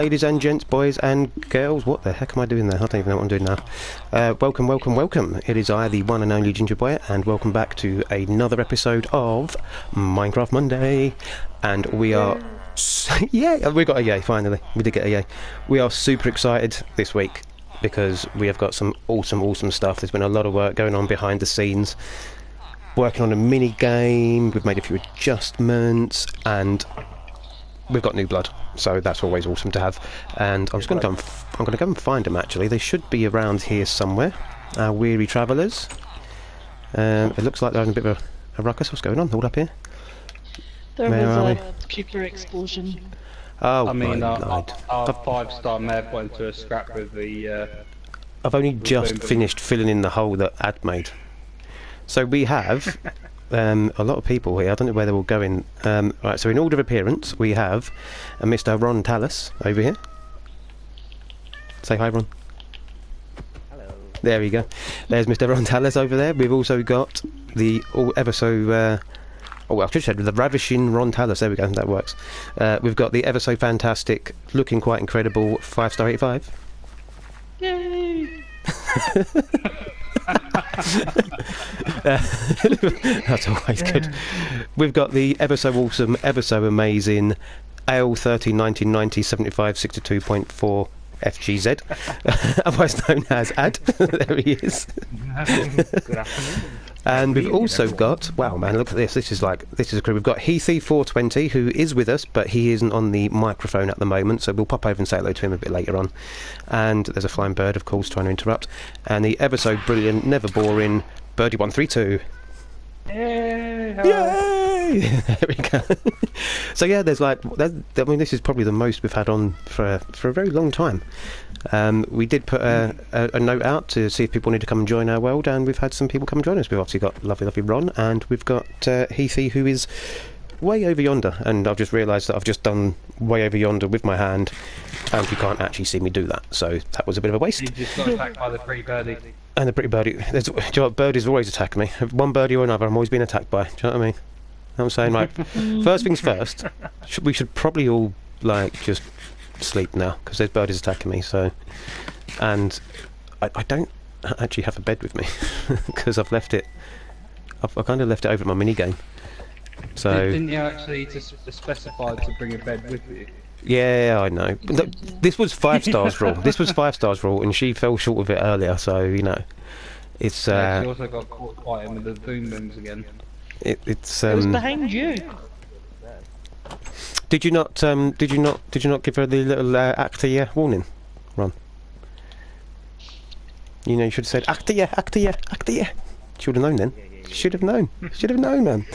Ladies and gents, boys and girls, what the heck am I doing there? I don't even know what I'm doing now. Welcome, welcome, welcome. It is I, the one and only Ginger Boy, and welcome back to another episode of Minecraft Monday. And we are... yeah, we got a yay, finally. We did get a yay. We are super excited this week because we have got some awesome stuff. There's been a lot of work going on behind the scenes. Working on a mini game, we've made a few adjustments, and we've got new blood, so that's always awesome to have. And I'm just going to go and find them. Actually, they should be around here somewhere. Our weary travellers. It looks like they're having a bit of a ruckus. What's going on? All up here. There was a nuclear explosion. Oh, I mean, our 5-star map went to a scrap with the. I've only just finished filling in the hole that Ad made. So we have a lot of people here. I don't know where they're all going. Right, so in order of appearance, we have Mr. Ron Tallis over here. Say hi, Ron. Hello. There we go. There's Mr. Ron Tallis over there. We've also got the ever so... oh, I've just said the ravishing Ron Tallis. There we go. That works. We've got the ever so fantastic, looking quite incredible 5-star 85. Yay! That's always good. We've got the ever so awesome, ever so amazing AL 30 1990 75 62.4 FGZ, otherwise known as Ad. There he is. Good afternoon. And we've also got, wow man, look at this, this is a crew. We've got Heathy420, who is with us, but he isn't on the microphone at the moment, so we'll pop over and say hello to him a bit later on. And there's a flying bird, of course, trying to interrupt. And the ever so brilliant, never boring Birdie132. Yay! Yay! There we go. So yeah, I mean, this is probably the most we've had on for a very long time. We did put a note out to see if people wanted to come and join our world, and we've had some people come and join us. We've obviously got lovely Ron, and we've got Heathy, who is way over yonder, and I've just realised that I've just done way over yonder with my hand, and you can't actually see me do that, so that was a bit of a waste. You just got attacked by the pretty birdie. And the pretty birdie. Do you know what, birdies always attack me. One birdie or another, I'm always being attacked by. Do you know what I mean? I'm saying, like, first things first, we should probably all, like, just sleep now, because there's birdies attacking me, so... And I don't actually have a bed with me, because I've left it... I've kind of left it over at my mini-game. So... Didn't you actually specify to bring a bed with you? Yeah, I know. Look, this was 5 stars rule. This was 5 stars rule, and she fell short of it earlier, so, you know. It's, Yeah, she also got caught fighting with the boom booms again. It's It was behind you. Did you not give her the little actor warning, Ron? You know, you should have said actor yeah. She would have known then. Should have known, man.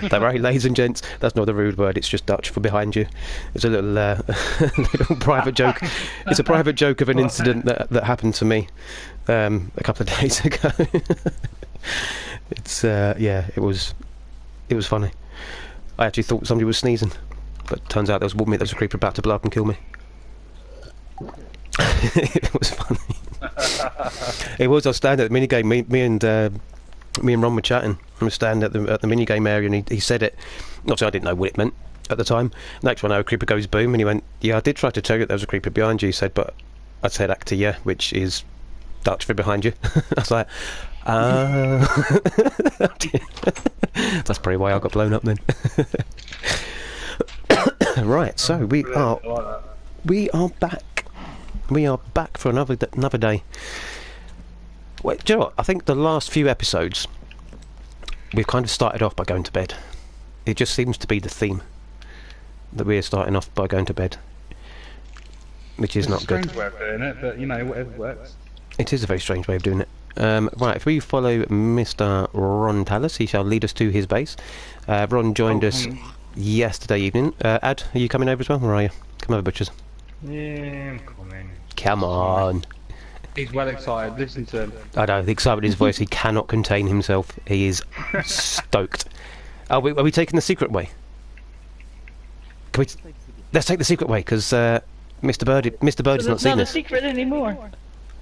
Don't worry, ladies and gents, that's not a rude word, it's just Dutch for behind you. It's a little little private joke. It's a private joke of an incident that happened to me a couple of days ago. It's yeah, it was funny. I actually thought somebody was sneezing, but turns out there was a creeper about to blow up and kill me. It was funny. It was. I was standing at the minigame. Me and Ron were chatting. I was standing at the minigame area, and he said it. Obviously, I didn't know what it meant at the time. Next one, a creeper goes boom, and he went, "Yeah, I did try to tell you that there was a creeper behind you." He said, "But I said actor, yeah," which is Dutch for behind you. I was like, that's probably why I got blown up then. Right, so we are back. We are back for another day. Wait, do you know what? I think the last few episodes we've kind of started off by going to bed. It just seems to be the theme that we're starting off by going to bed, which is not good. It's a strange way of doing it, but you know, whatever works. It is a very strange way of doing it. Right, if we follow Mr. Ron Tallis, he shall lead us to his base. Ron joined us yesterday evening. Ad, are you coming over as well, or are you? Come over, butchers. Yeah, I'm coming. Come on. He's well excited, listen to him. I know, the excitement in his voice, he cannot contain himself. He is stoked. Are we taking the secret way? Let's take the secret way, because Mr. Birdie's not seen this. It's not a secret anymore.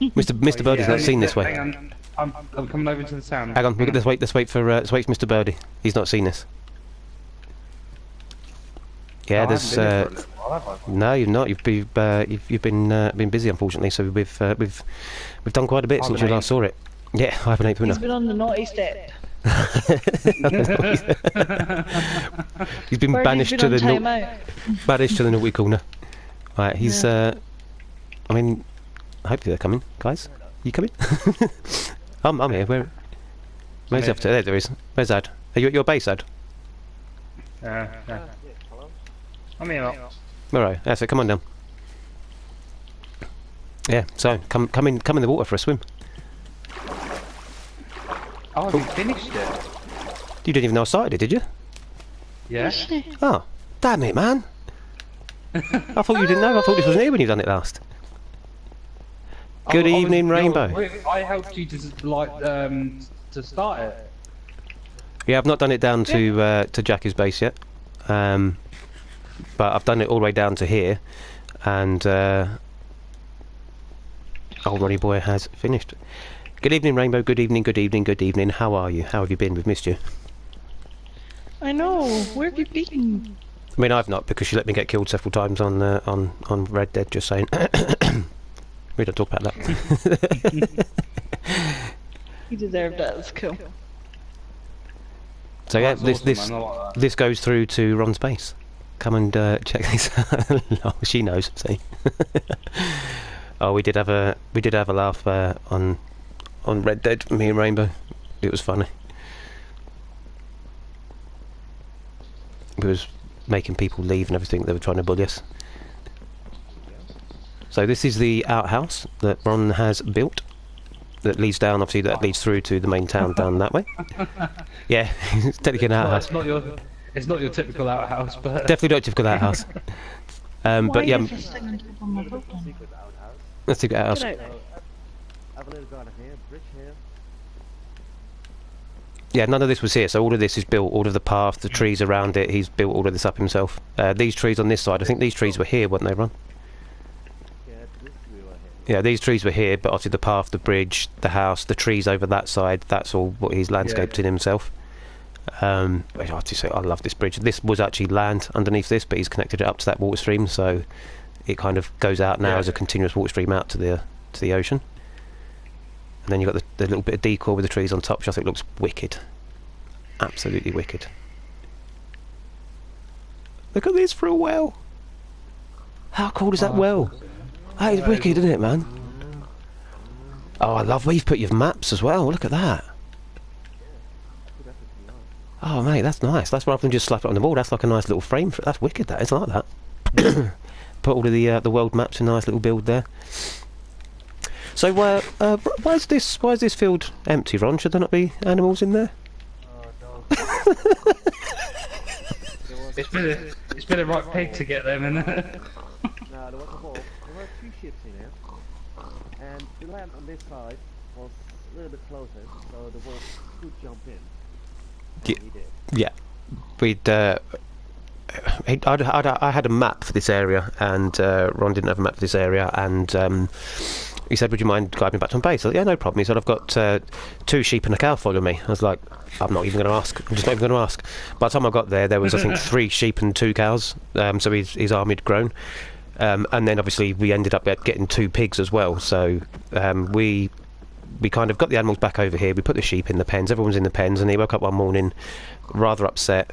Mr. Birdie's not seen this way. Hang on, I'm coming over to the sound. Hang on, let's wait for Mr. Birdie. He's not seen this. Yeah, I there's. haven't been here for a little while, have I? No, you've not. You've been busy, unfortunately. So we've done quite a bit since you last saw it. Yeah, hibernate for He's now. been on the naughty step. He's been Where have you banished been to on the timeout? banished to the naughty corner. Right, he's. I mean, hopefully they're coming, guys. You coming? I'm here. Where's he off to? There is. Where's Ad? Are you at your base, Ad? Yeah. I'm here. Alright, yeah, so come on down. Yeah, so come in the water for a swim. Oh, have you finished it? You didn't even know I started it, did you? Yeah. Oh, damn it, man! I thought you didn't know. I thought this was new when you done it last. Good evening, Rainbow. I helped you to to start it. Yeah, I've not done it down to Jackie's base yet, but I've done it all the way down to here, and old Ronnie boy has finished. Good evening, Rainbow. Good evening. Good evening. Good evening. How are you? How have you been? We've missed you. I know. Where have you been? I mean, I've not, because she let me get killed several times on Red Dead. Just saying. We don't talk about that. You deserved that. It's cool. So yeah, That's this awesome, man. I like that. this goes through to Ron's base. Come and check this out. Oh, she knows. See. Oh, we did have a laugh on Red Dead. Me and Rainbow. It was funny. It was making people leave and everything. They were trying to bully us. So this is the outhouse that Ron has built. That leads down, obviously, that leads through to the main town down that way. Yeah, it's technically an outhouse. It's not your typical outhouse, but Definitely not typical outhouse. But yeah, Why is there on my boat then? let's take it outhouse. Get out. Have a little garden here, bridge here. Yeah, none of this was here, so all of this is built, all of the path, the trees around it, he's built all of this up himself. These trees on this side, I think these trees were here, weren't they, Ron? Yeah, this we were here. Yeah, these trees were here, but obviously the path, the bridge, the house, the trees over that side, that's all what he's landscaped in himself. I have to say, I love this bridge. This was actually land underneath this, but he's connected it up to that water stream, so it kind of goes out now as a continuous water stream out to the ocean. And then you've got the little bit of decor with the trees on top, which I think looks wicked. Absolutely wicked. Look at this for a well. How cool is that well? That is wicked, isn't it, man? Oh, I love where you've put your maps as well. Look at that. Oh, mate, that's nice. That's rather than just slap it on the wall. That's like a nice little frame for it. That's wicked. That is like that. Put all of the world maps in a nice little build there. So, why is this field empty, Ron? Should there not be animals in there? it's been a right pig to get them in there. No, there was a wolf. There were two ships in here. And the land on this side was a little bit closer, so the wolf could jump in. Yeah. And he did. Yeah, we'd. I had a map for this area, and Ron didn't have a map for this area, and he said, "Would you mind guiding me back to my base?" I said, "Yeah, no problem." He said, "I've got 2 sheep and a cow following me." I was like, "I'm not even going to ask. I'm just not even going to ask." By the time I got there was, I think, 3 sheep and 2 cows. So his army had grown, and then obviously we ended up getting 2 pigs as well. So we kind of got the animals back over here. We put the sheep in the pens. Everyone's in the pens, and he woke up one morning rather upset.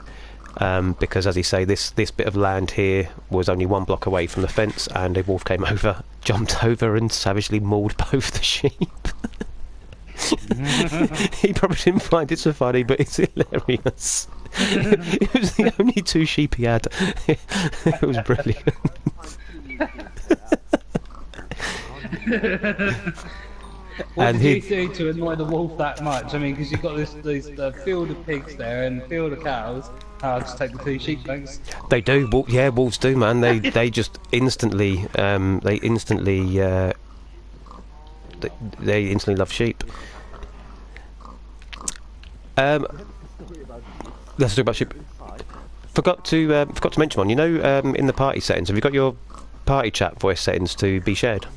Because, as he say, this bit of land here was only 1 block away from the fence, and a wolf came over, jumped over, and savagely mauled both the sheep. He probably didn't find it so funny, but it's hilarious. It was the only 2 sheep he had. It was brilliant. What And did you do to annoy the wolf that much? I mean, because you've got this field of pigs there and field of cows. I'll just take the 2 sheep, thanks. They do, yeah, wolves do, man. They just instantly, they instantly love sheep. Let's talk about sheep. Forgot to mention one. You know, in the party settings, have you got your party chat voice settings to be shared?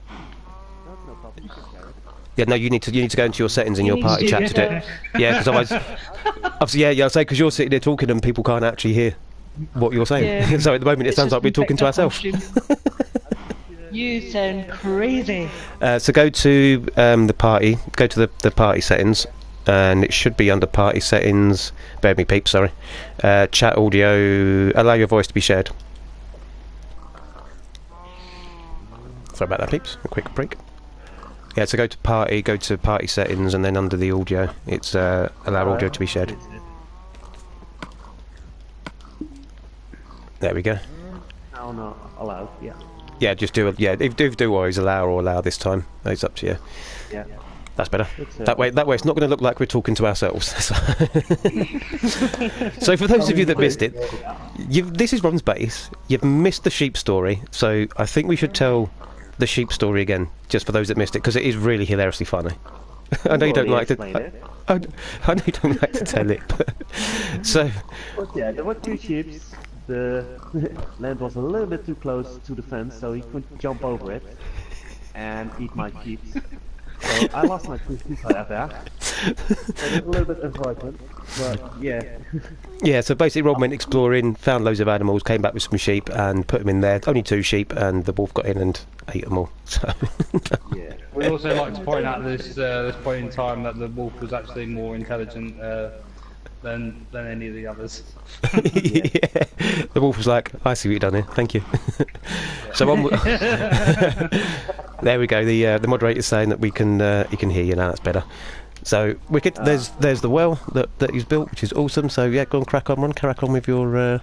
That's no problem, you can share it. Yeah, no, you need to go into your settings in your party chat to do it. Yeah, because otherwise, obviously, yeah, I'll say, because you're sitting there talking and people can't actually hear. what you're saying. Yeah. So at the moment, it It's sounds just like we're been talking to picked up on ourselves. stream. You sound crazy. So go to the party. Go to the party settings, and it should be under party settings. Bear with me, peeps. Sorry. Chat audio. Allow your voice to be shared. Sorry about that, peeps. A quick break. Yeah, so go to party settings, and then under the audio, it's allow audio to be shared. There we go. No, no, allowed, yeah. Yeah, just do it. Yeah, if do always allow or allow this time. It's up to you. Yeah. That's better. That way it's not going to look like we're talking to ourselves. So for those of you that missed it, this is Ron's base. You've missed the sheep story, so I think we should tell the sheep story again, just for those that missed it, because it is really hilariously funny. I know you don't like to. I know you don't like to tell it, but so. But yeah, there were 2 sheep. The land was a little bit too close to the fence, so he couldn't jump over it and eat my sheep. So I lost my 2 sheep out there. So it was a little bit unfortunate, but yeah. Yeah, so basically Ron went exploring, found loads of animals, came back with some sheep and put them in there. Only 2 sheep, and the wolf got in and ate them all. So Yeah. We'd also like to point out this point in time that the wolf was actually more intelligent than any of the others. yeah. The wolf was like, I see what you've done here, thank you. So on there we go, the moderator's saying that he can hear you now, that's better. So wicked, there's the well that he's built, which is awesome. So yeah, go on, crack on with your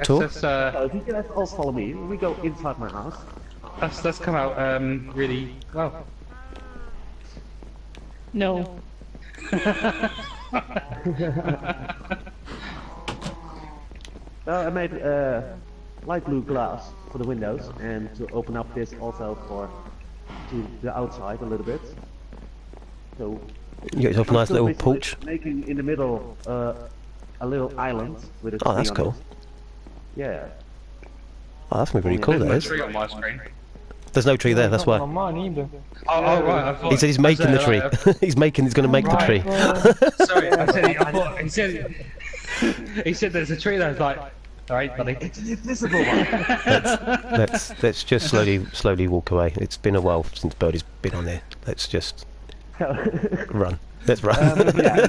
tour. So if you guys all follow me, we go inside my house. Let's come out really well. No. Well, I made light blue glass for the windows, and to open up this also to the outside a little bit. So You got yourself a nice little porch. Making in the middle a little island with a Oh, that's tree on cool. it. Yeah. Oh, that's really cool, that There's is. no tree on my screen. There's no tree there, that's why. Not on mine either. Oh, right. I thought He said he's making the tree. He's going to make the tree. Sorry, he said there's a tree there. I was like, alright, buddy. It's an invisible one. Let's just slowly walk away. It's been a while since Birdie's been on there. Let's just run. Let's run. Yeah.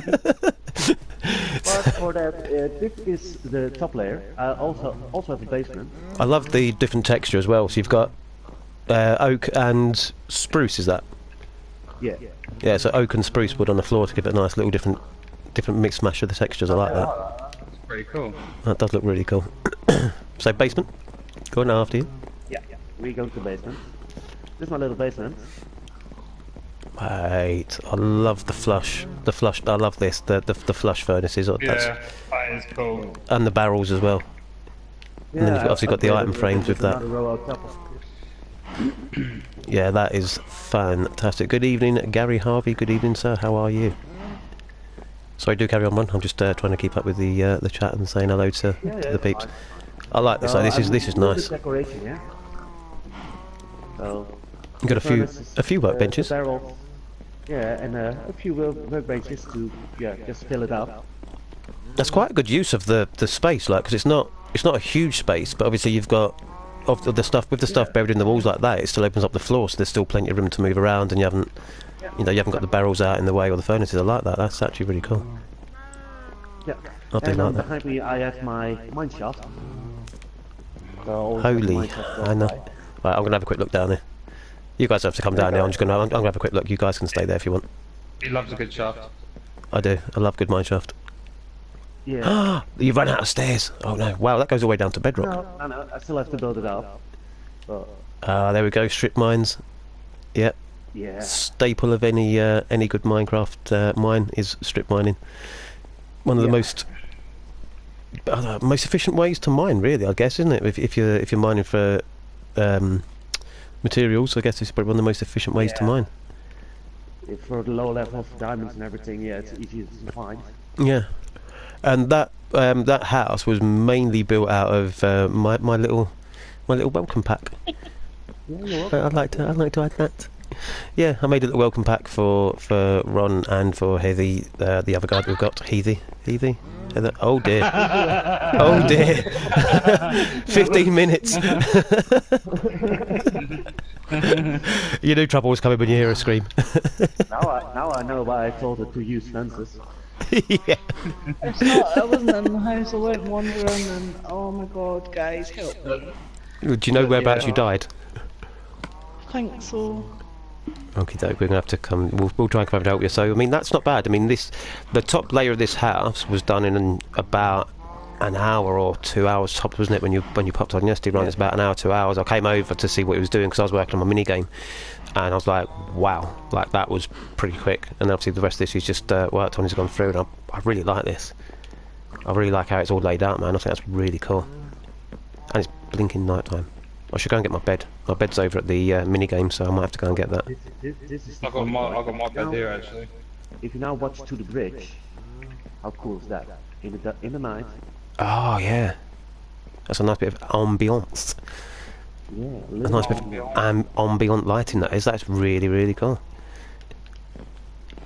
But for that, this is the top layer. I also have a basement. I love the different texture as well. So you've got oak and spruce, is that? Yeah. Yeah, so oak and spruce wood on the floor to give it a nice little different mixed mash of the textures. I like that. That's pretty cool. That does look really cool. So basement, going after you. Yeah. We go to the basement. This is my little basement. Wait, I love the flush. I love this. The flush furnaces. Yeah, that is cool. And the barrels as well. Yeah, And then you've obviously got the upgraded item frames with that. another row on top of Yeah, that is fantastic. Good evening, Gary Harvey. Good evening, sir. How are you? Sorry, do carry on, Ron. I'm just trying to keep up with the chat and saying hello to the peeps. fine. I like this. So This is I'm doing nice. the decoration, yeah. So You've got furnaces, a few workbenches. barrels, yeah, and a few workbenches to just fill it up. That's quite a good use of the space, like, because it's not a huge space, but obviously you've got of the stuff buried in the walls like that. It still opens up the floor, so there's still plenty of room to move around, and you haven't got the barrels out in the way or the furnaces. I like that. That's actually really cool. Yeah. I do And like that. behind me I have my mine shaft. So I always have the Holy, mine shaft I know. outside. Right, I'm gonna have a quick look down here. You guys have to come down here. I'm gonna have a quick look. You guys can stay there if you want. He loves a good shaft. I do. I love good mineshaft. Yeah. You've run out of stairs. Oh no! Wow, that goes all the way down to bedrock. No, I still have to build it up. But There we go. Strip mines. Yep. yeah. Staple of any good Minecraft mine is strip mining. One of the most efficient ways to mine, really, I guess, isn't it? If you're mining for materials, I guess it's probably one of the most efficient ways to Yeah. mine. For the low level of diamonds and everything, yeah, it's easy to find. Yeah, and that house was mainly built out of my little welcome pack. Yeah, you're welcome. I'd like to add that. Yeah, I made a little welcome pack for Ron and for Heathy, the other guy that we've got, Heathy. Heather. Oh dear. Oh dear. 15 minutes. You knew trouble was coming when you hear a scream. Now I know why I told her to use fences. Yeah. It's not, I wasn't in the house, I went wandering and oh my god, guys, help me. Do you know whereabouts you died? I think so. Okay, doke, we're gonna have to come. We'll try and come over to help you. So I mean, that's not bad. I mean, the top layer of this house was done in about an hour or 2 hours tops, wasn't it? When you popped on yesterday, Ron, it's about an hour, 2 hours. I came over to see what he was doing because I was working on my mini game, and I was like, wow, like that was pretty quick. And obviously the rest of this he's just worked on, he's gone through, and I really like this. I really like how it's all laid out, man. I think that's really cool. And it's blinking night time. I should go and get my bed. My bed's over at the mini game, so I might have to go and get that. This is I got my bed here actually. If you now watch to the bridge, how cool is that? In the night. Oh yeah, that's a nice bit of ambiance. Yeah, A nice bit of ambient lighting. That's really, really cool.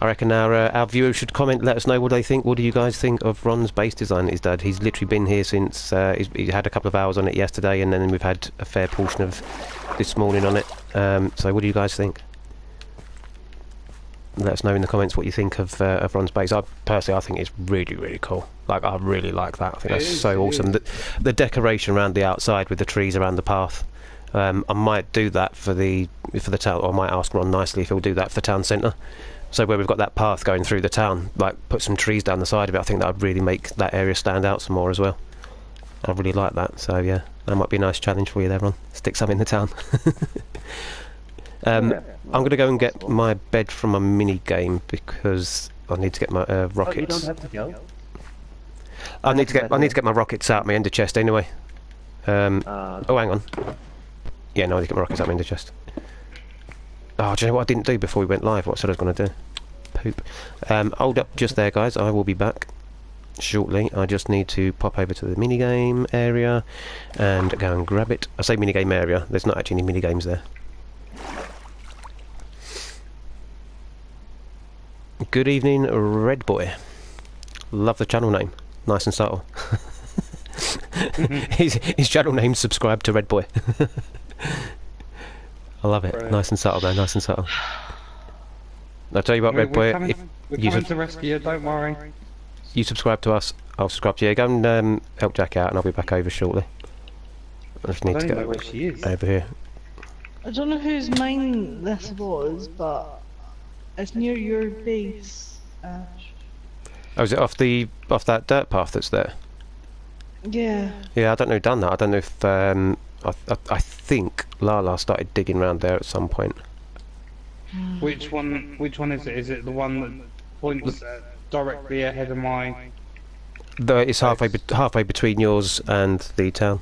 I reckon our viewers should comment, let us know what they think. What do you guys think of Ron's base design that he's done? He's literally been here since, he had a couple of hours on it yesterday, and then we've had a fair portion of this morning on it. So what do you guys think? Let us know in the comments what you think of Ron's base. I think it's really, really cool. Like, I really like that. I think that's so awesome. The decoration around the outside with the trees around the path. I might do that for the town, or I might ask Ron nicely if he'll do that for the town centre. So where we've got that path going through the town, like put some trees down the side of it. I think that would really make that area stand out some more as well. I really like that. So yeah, that might be a nice challenge for you there, Ron. Stick some in the town. I'm going to go and get my bed from my mini game because I need to get my rockets. Oh, you don't have to go. I need to get my rockets out of my ender chest anyway. Oh, hang on. Yeah, no, I need to get my rockets out of my ender chest. Oh, do you know what I didn't do before we went live? What I said I was going to do? Poop. Hold up just there, guys. I will be back shortly. I just need to pop over to the minigame area and go and grab it. I say minigame area. There's not actually any minigames there. Good evening, Red Boy. Love the channel name. Nice and subtle. His channel name's subscribe to Red Boy. I love it. Brilliant. Nice and subtle, though. Nice and subtle. I'll tell you what, Red Boy. We're coming to rescue you, don't worry. You subscribe to us, I'll subscribe to you. Go and help Jack out, and I'll be back over shortly. I just need to go where she is. over here. I don't know whose mine this was, but it's near your base, Ash. Oh, is it off that dirt path that's there? Yeah. Yeah, I don't know who done that. I don't know if I think Lala started digging around there at some point. Which one is it? Is it the one that points directly ahead of my... It's halfway between yours and the town.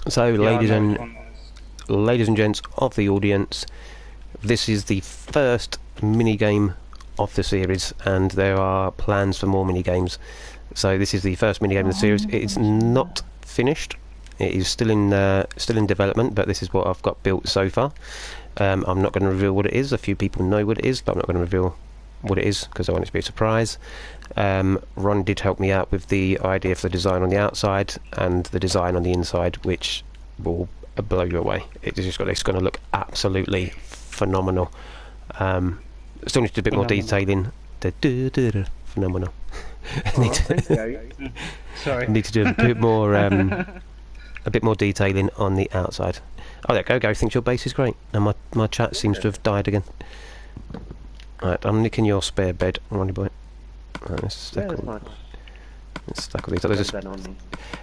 So, Yeah, ladies and gents of the audience, this is the first mini game of the series, and there are plans for more mini games. So this is the first mini game of the series. It's not finished. It is still in development, but this is what I've got built so far. I'm not going to reveal what it is. A few people know what it is, but I'm not going to reveal what it is because I want it to be a surprise. Ron did help me out with the idea for the design on the outside and the design on the inside, which will blow you away. It's going to look absolutely phenomenal. Still need to do a bit more detailing. Phenomenal. Need to do a bit more detailing on the outside. Oh, there you go. Thinks your base is great, and my chat seems to have died again. Right, I'm nicking your spare bed, Ronnie boy. Right, let's stack all these.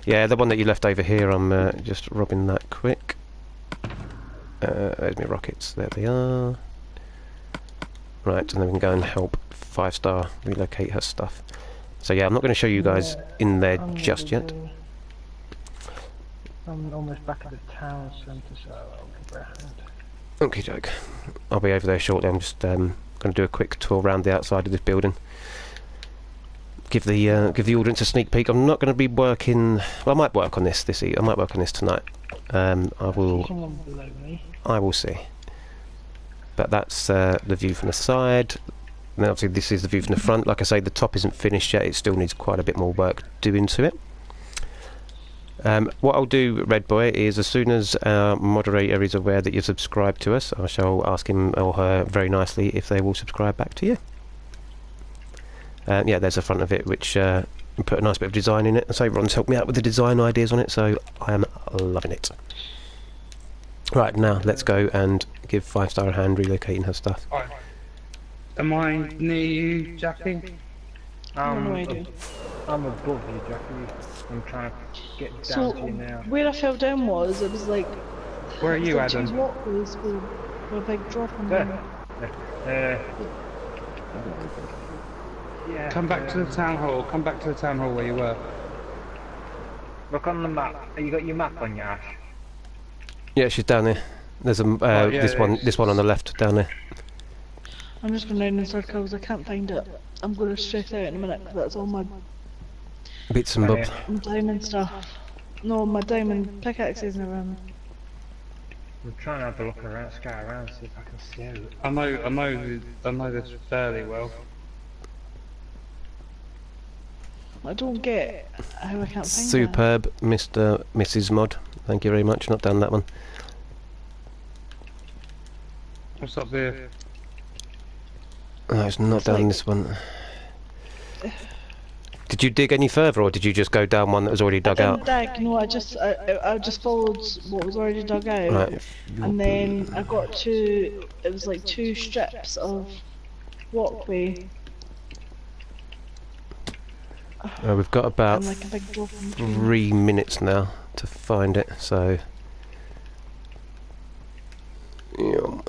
Yeah, the one that you left over here. I'm just robbing that quick. There's my rockets. There they are. Right, and then we can go and help 5-star relocate her stuff. So yeah, I'm not going to show you guys in there just yet. I'm almost back at the town centre, so I'll be around. Okay, joke. I'll be over there shortly. I'm just going to do a quick tour around the outside of this building. Give the audience a sneak peek. I'm not going to be working. Well, I might work on this I might work on this tonight. I will. Someone below me. I will see. but that's the view from the side. Now obviously this is the view from the front. Like I say, the top isn't finished yet, it still needs quite a bit more work doing to it. What I'll do, Red Boy, is as soon as our moderator is aware that you've subscribed to us, I shall ask him or her very nicely if they will subscribe back to you. Yeah, there's the front of it, which put a nice bit of design in it. So Ron's helped me out with the design ideas on it, so I am loving it. Right, now let's go and give 5-star a hand relocating her stuff. Right. Am I near you, Jackie? No idea. I'm above you, Jackie. I'm trying to get down So to you now. where I fell down was, it was like Where are you, like two Adam? walkways with a big drop on them. Yeah. Come back to the town hall. Come back to the town hall where you were. Look on the map. You got your map on you, Ash? Yeah, she's down there. There's a yeah, this one on the left down there. I'm just going round in circles, I can't find it. I'm going to straight out in a minute, 'cause that's all my Bits and bobs. diamond stuff. No, my diamond pickaxes and around. I'm trying to have a look around, scout around, see if I can see it. I know this fairly well. I don't get how I can't find Superb, Mr. Mrs. Mod. Thank you very much. Not done that one. What's up there? No, it's not It's down like- this one. Did you dig any further, or did you just go down one that was already that. dug I out? didn't dig, no, I just followed what was already dug out. Right. And then I got to, it was like 2 strips of walkway We've got about and like a big drop in between. 3 minutes now to find it, so... Yeah.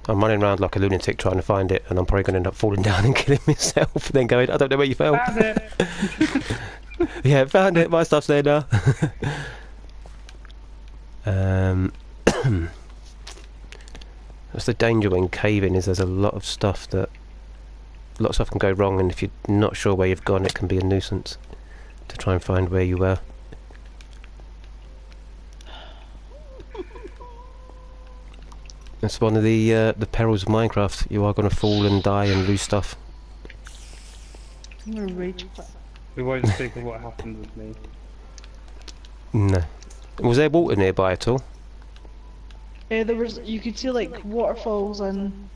I'm running around like a lunatic trying to find it, and I'm probably going to end up falling down and killing myself, and then going, I don't know where you fell. Found it! Yeah, found it, my stuff's there now. That's the danger when caving, is there's a lot of stuff can go wrong, and if you're not sure where you've gone, it can be a nuisance to try and find where you were. It's one of the perils of Minecraft. You are going to fall and die and lose stuff. I'm gonna rage quit. We won't speak of what happened with me. No. Was there water nearby at all? Yeah, there was, you could see like waterfalls and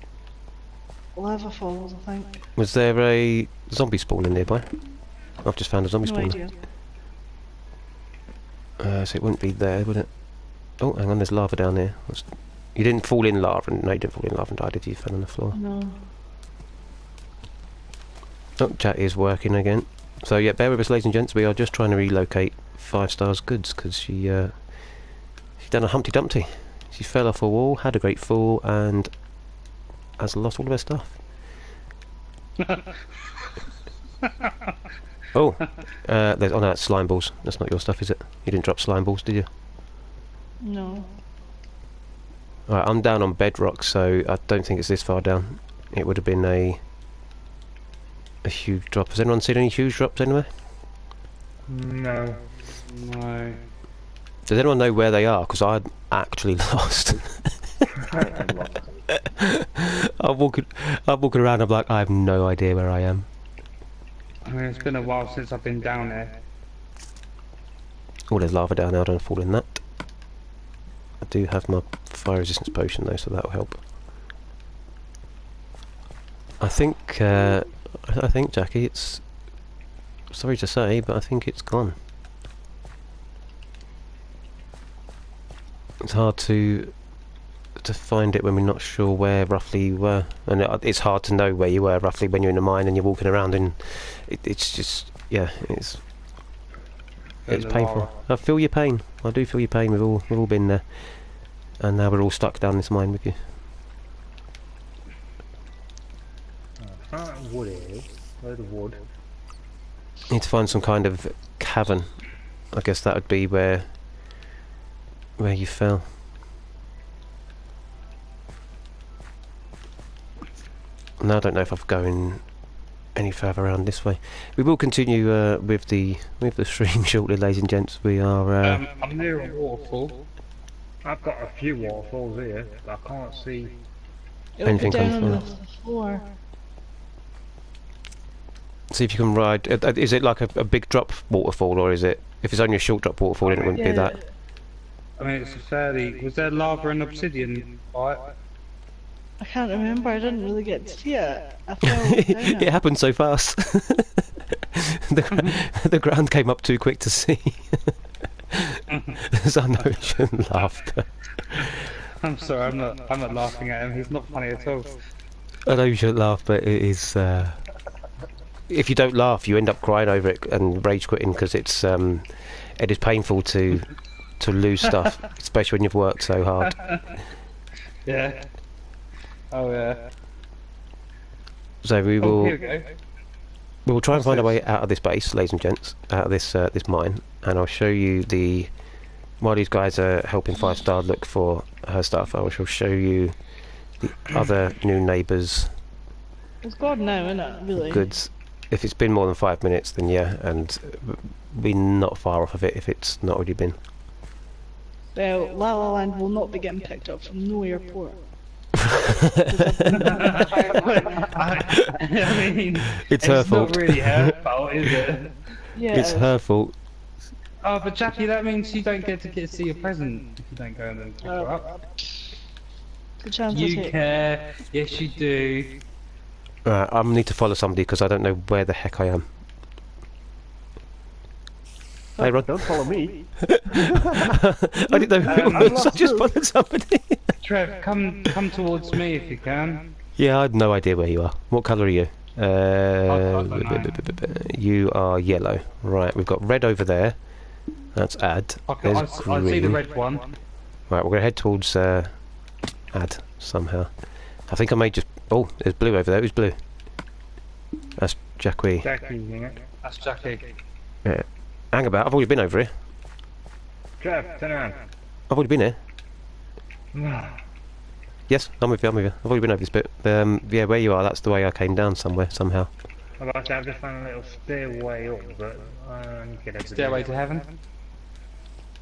lava falls, I think. Was there a zombie spawner nearby? I've just found a zombie No spawner. idea. So it wouldn't be there, would it? Oh, hang on, there's lava down there. You didn't fall in lava, no, you didn't fall in lava and die, did you? You fell on the floor. No. Oh, chat is working again. So yeah, bear with us, ladies and gents. We are just trying to relocate 5 stars goods because she done a Humpty Dumpty. She fell off a wall, had a great fall, and has lost all of her stuff. Oh, there's no, that's slime balls. That's not your stuff, is it? You didn't drop slime balls, did you? No. Alright, I'm down on bedrock, so I don't think it's this far down. It would have been a huge drop. Has anyone seen any huge drops anywhere? No. No. Does anyone know where they are? Because I'm actually lost. I'm lost. I'm walking around, I'm like, I have no idea where I am. I mean, it's been a while since I've been down there. Oh, there's lava down there, I don't fall in that. I do have my fire resistance potion though, so that'll help. I think, Jackie, it's... Sorry to say, but I think it's gone. It's hard to find it when we're not sure where roughly you were, and it's hard to know where you were roughly when you're in a mine and you're walking around, and it's just, yeah, it's painful. I feel your pain. I do feel your pain. We've all been there, and now we're all stuck down this mine with you. Wood here. Load of wood. Need to find some kind of cavern. I guess that would be where you fell. Now I don't know if I'm going any further around this way. We will continue with the stream shortly, ladies and gents. We are. I'm near a waterfall. I've got a few waterfalls here, but I can't see It'll Anything be down comes on the from floor. See if you can ride. Is it like a big drop waterfall, or is it? If it's only a short drop waterfall, then it wouldn't be that. I mean, it's a fairly. Was there lava and obsidian? Right. I can't remember. I didn't really get to see it. I fell down It it. happened so fast. The ground came up too quick to see. There's unocean laughter. I'm sorry, I'm not laughing at him. He's not funny at all. I know you shouldn't laugh, but it is. If you don't laugh, you end up crying over it and rage quitting because it is painful to lose stuff, especially when you've worked so hard. Yeah. Oh yeah. So we Oh, will. here we go. We will try and find a What's way out of this base, ladies and gents, out of this this mine, and I'll show you the. While these guys are helping 5-star look for her stuff, I shall show you the other new neighbours' It's God now, isn't it? Really. goods. If it's been more than 5 minutes, then yeah, and be not far off of it if it's not already been. Well, La La Land will not be getting picked up from no airport. I mean, It's her fault. not really her fault, is it? Yeah. It's her fault. Oh, but Jackie, that means you don't get to see a present if you don't go and then pick her up. Good chance You care. Yes, you do. Right, I need to follow somebody because I don't know where the heck I am. Hey, Ron. Don't follow me. I didn't know who it was. I just followed somebody. Trev, come towards me if you can. Yeah, I had no idea where you are. What colour are you? don't know. You are yellow. Right, we've got red over there. That's add. I There's see the green. red one. Right, we're going to head towards add somehow. I think I may just... Oh, there's blue over there. Who's blue? That's Jackie. Jackie's in it. That's Jackie. Yeah. Hang about, I've already been over here. Trev, turn around. I've already been here. Yes, I'm with you, I've already been over this bit. Yeah, where you are, that's the way I came down somewhere, somehow. I've just found a little stairway up, but I need to get over Stairway to heaven.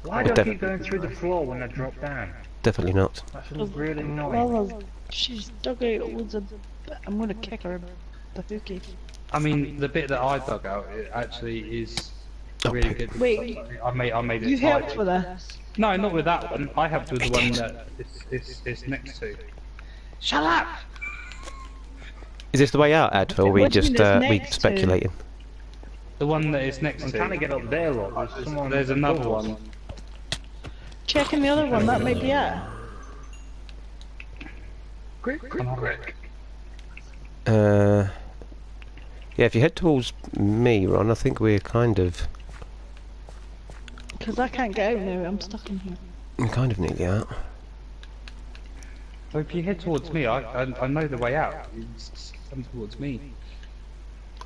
Why do I keep going through the floor when I drop down? Definitely not. That's really annoying. Lala's, she's dug out loads of... I'm gonna kick her. The hookie. I mean, the bit that I dug out it actually is really good. Wait, I made it. you helped tidy. with this? No, not with that one. I helped with the one that it's next to. Shut up! Is this the way out, Ad, or are we What do you just mean it's we next to? speculating? The one that it's next I'm to. trying to get up there, look. There's someone There's another above us. one. Checking the other one, that might be it. Quick. Yeah, if you head towards me, Ron, I think we're kind of Because I can't get out now, I'm stuck in here. nearly out. So if you head towards me, I know the way out. It's come towards me.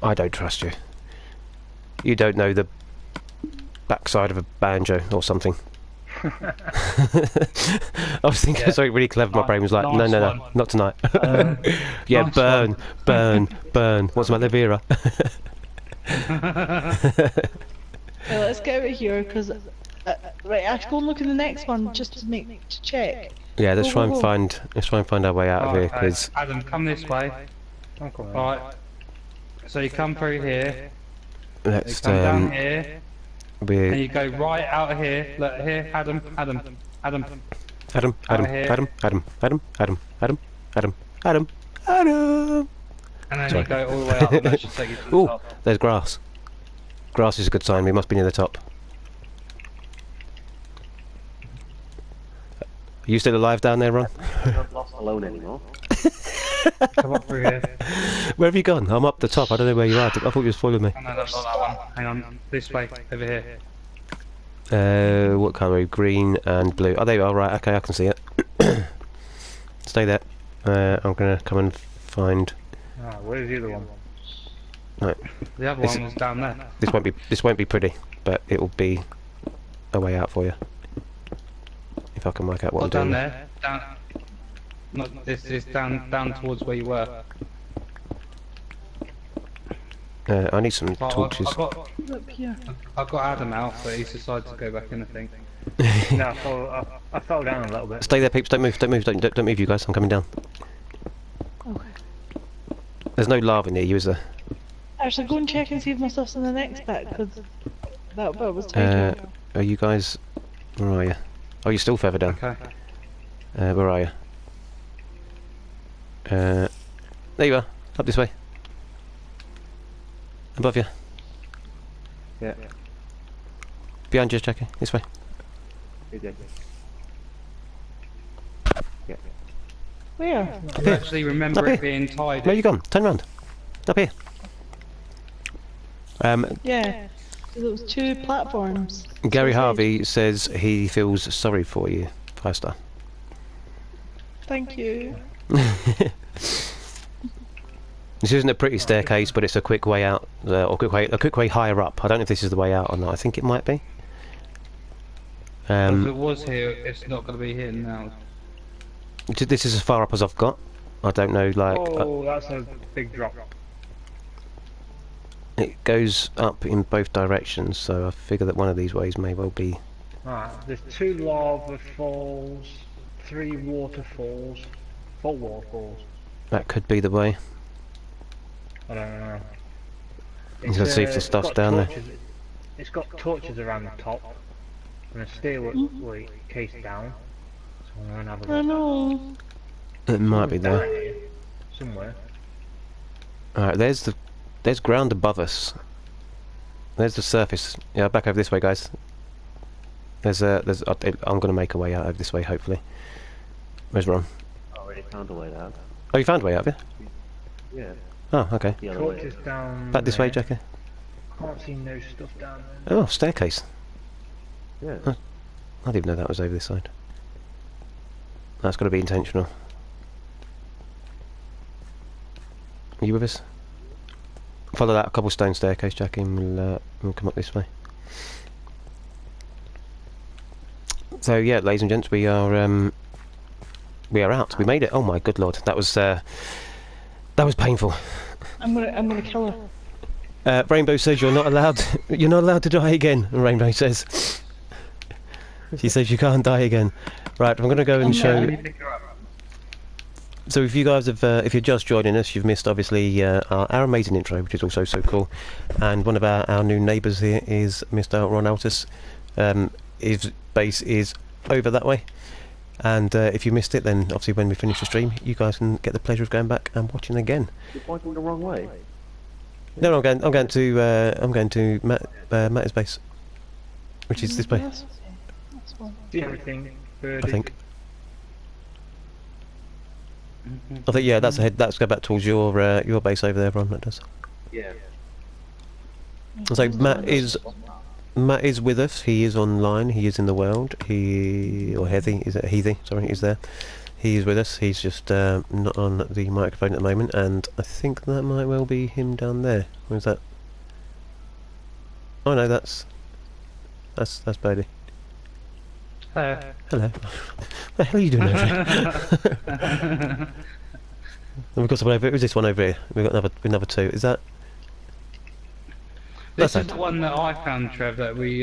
I don't trust you. You don't know the backside of a banjo or something. I was thinking Yeah. something really clever. My brain was like, Nice no, one. not tonight. Yeah, nice burn, one. burn. What's my Levera? Well, let's get out of here, because... right, I should go and look in the next one, just to check. Yeah, let's Go, try go, and go. find our way out of here, Alright, because Adam, come this way. I'm coming. Alright. So you come through here, you let's come down here, and we're you go right out of here. Look here, Adam. Adam. And then Sorry. you go all the way up, and that should take you to the Ooh, top. there's grass. Grass is a good sign. We must be near the top. Are you still alive down there, Ron? I'm not lost alone anymore. Come up through here. Where have you gone? I'm up the top. I don't know where you are. I thought you was following me. Oh, no, that's not that one. Hang on, this way, over here. What colour? Green and blue. Oh, there you are. Right. Okay, I can see it. Stay there. I'm gonna come and find. Ah, where's the other one? Right. The other It's- one was down there. This won't be pretty, but it will be a way out for you. If I can work out what Not I'm down doing. there. Down. Not this. Is down towards where you were. I need some Well, torches. Up here. I got Adam out, but he's decided to go back in. I think. No, I fell down a little bit. Stay there, peeps. Don't move. Don't move, you guys. I'm coming down. Okay. There's no lava near you, is there? Actually, go and check and see if my stuff's in the next bit, because that bit was tighter. Are you guys... Where are you? Oh, you're still further down. Okay. Where are you? There you are. Up this way. Above you. Yeah. Behind you, Jackie. This way. Yeah. Yeah. Where? I actually remember Up it here. being tidy. Where you gone? Turn round. Up here. Yeah. 'Cause it was 2 platforms. Gary So it Harvey says he feels sorry for you. 5-star. said, thank you. This isn't a pretty staircase, but it's a quick way out, or a quick way higher up. I don't know if this is the way out or not. I think it might be. If it was here, it's not going to be here now. This is as far up as I've got. I don't know, like Oh, that's a big drop. it goes up in both directions, so I figure that one of these ways may well be. Alright, there's 2 lava falls, 3 waterfalls, 4 waterfalls. That could be the way. I don't know. You gotta see if the stuff's down there. It's got torches around the top, and a stairway case down. So I'm gonna have a I look. know. It might be Down there. here, somewhere. Alright, there's ground above us. There's the surface. Yeah, back over this way, guys. I'm gonna make a way out over this way, hopefully. Where's Ron? I already found a way out. Oh, you found a way out, have you? Yeah. Oh, okay. The other way. Torches down. Back this way, there. Jackie. Can't see no stuff down there. Oh, staircase. Yeah. I didn't even know that was over this side. That's got to be intentional. Are you with us? Follow that cobblestone staircase, Jackie, and we'll come up this way. So yeah, ladies and gents, we are out. We made it. Oh my good lord, that was painful. I'm gonna kill her. Rainbow says you're not allowed. You're not allowed to die again. Rainbow says. She says you can't die again. Right, I'm going to go and show. So if you guys have, if you're just joining us, you've missed obviously our amazing intro, which is also so cool. And one of our new neighbours here is Mr. Ron Altus. His base is over that way. And if you missed it, then obviously when we finish the stream, you guys can get the pleasure of going back and watching again. You're pointing the wrong way. No, I'm going to Matt's base, which is this way, That's one. See everything. I think. I think yeah, that's ahead. That's go back towards your base over there, Ron. That does. Yeah. So Matt is with us. He is online. He is in the world. Heathy? Sorry, is there. He is with us. He's just not on the microphone at the moment, and I think that might well be him down there. Where's that? Oh no, that's Bodie. Hello. Hello. What the hell are you doing over here? We've got someone over here. Who's this one over here? We've got another 2. Is that? This That's is the one that I found, Trev, that we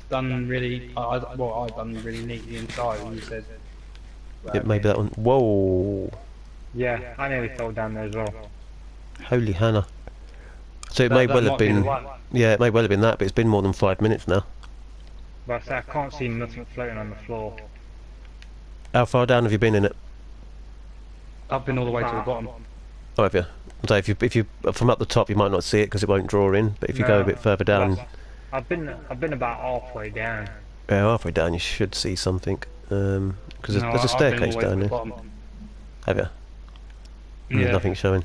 done really. I done really neatly inside, and you said. Yeah, maybe that one. Whoa! Yeah, I nearly fell down there as well. Holy Hannah! So it may well have been. Yeah, it may well have been that, but it's been more than 5 minutes now. But I say I can't see nothing floating on the floor. How far down have you been in it? I've been all the way to the bottom. Oh, have you? So if you from up the top, you might not see it because it won't draw in. But if you go a bit further down, I've been about halfway down. halfway down, you should see something. Because there's a staircase down there. Have you? Yeah. There's nothing showing.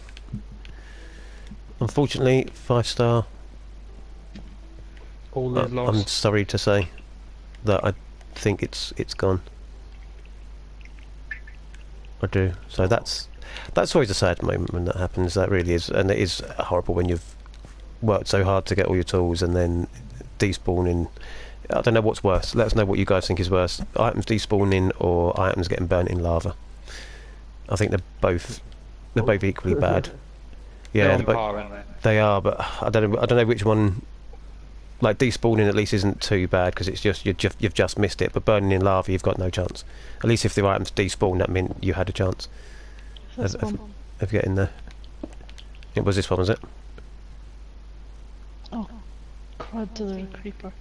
Unfortunately, 5-star. All is I'm lost. sorry to say that I think it's gone. I do. So that's always a sad moment when that happens. That really is, and it is horrible when you've worked so hard to get all your tools and then despawning. I don't know what's worse. Let us know what you guys think is worse: items despawning or items getting burnt in lava. I think they're both equally bad. Yeah, They're on they're both- par, aren't they? they are, but I don't know which one. Like despawning at least isn't too bad because it's just you've just missed it. But burning in lava, you've got no chance. At least if the items despawn, that meant you had a chance. That's Have, one. of getting there. It was this one, was it? Oh, crud to the creeper.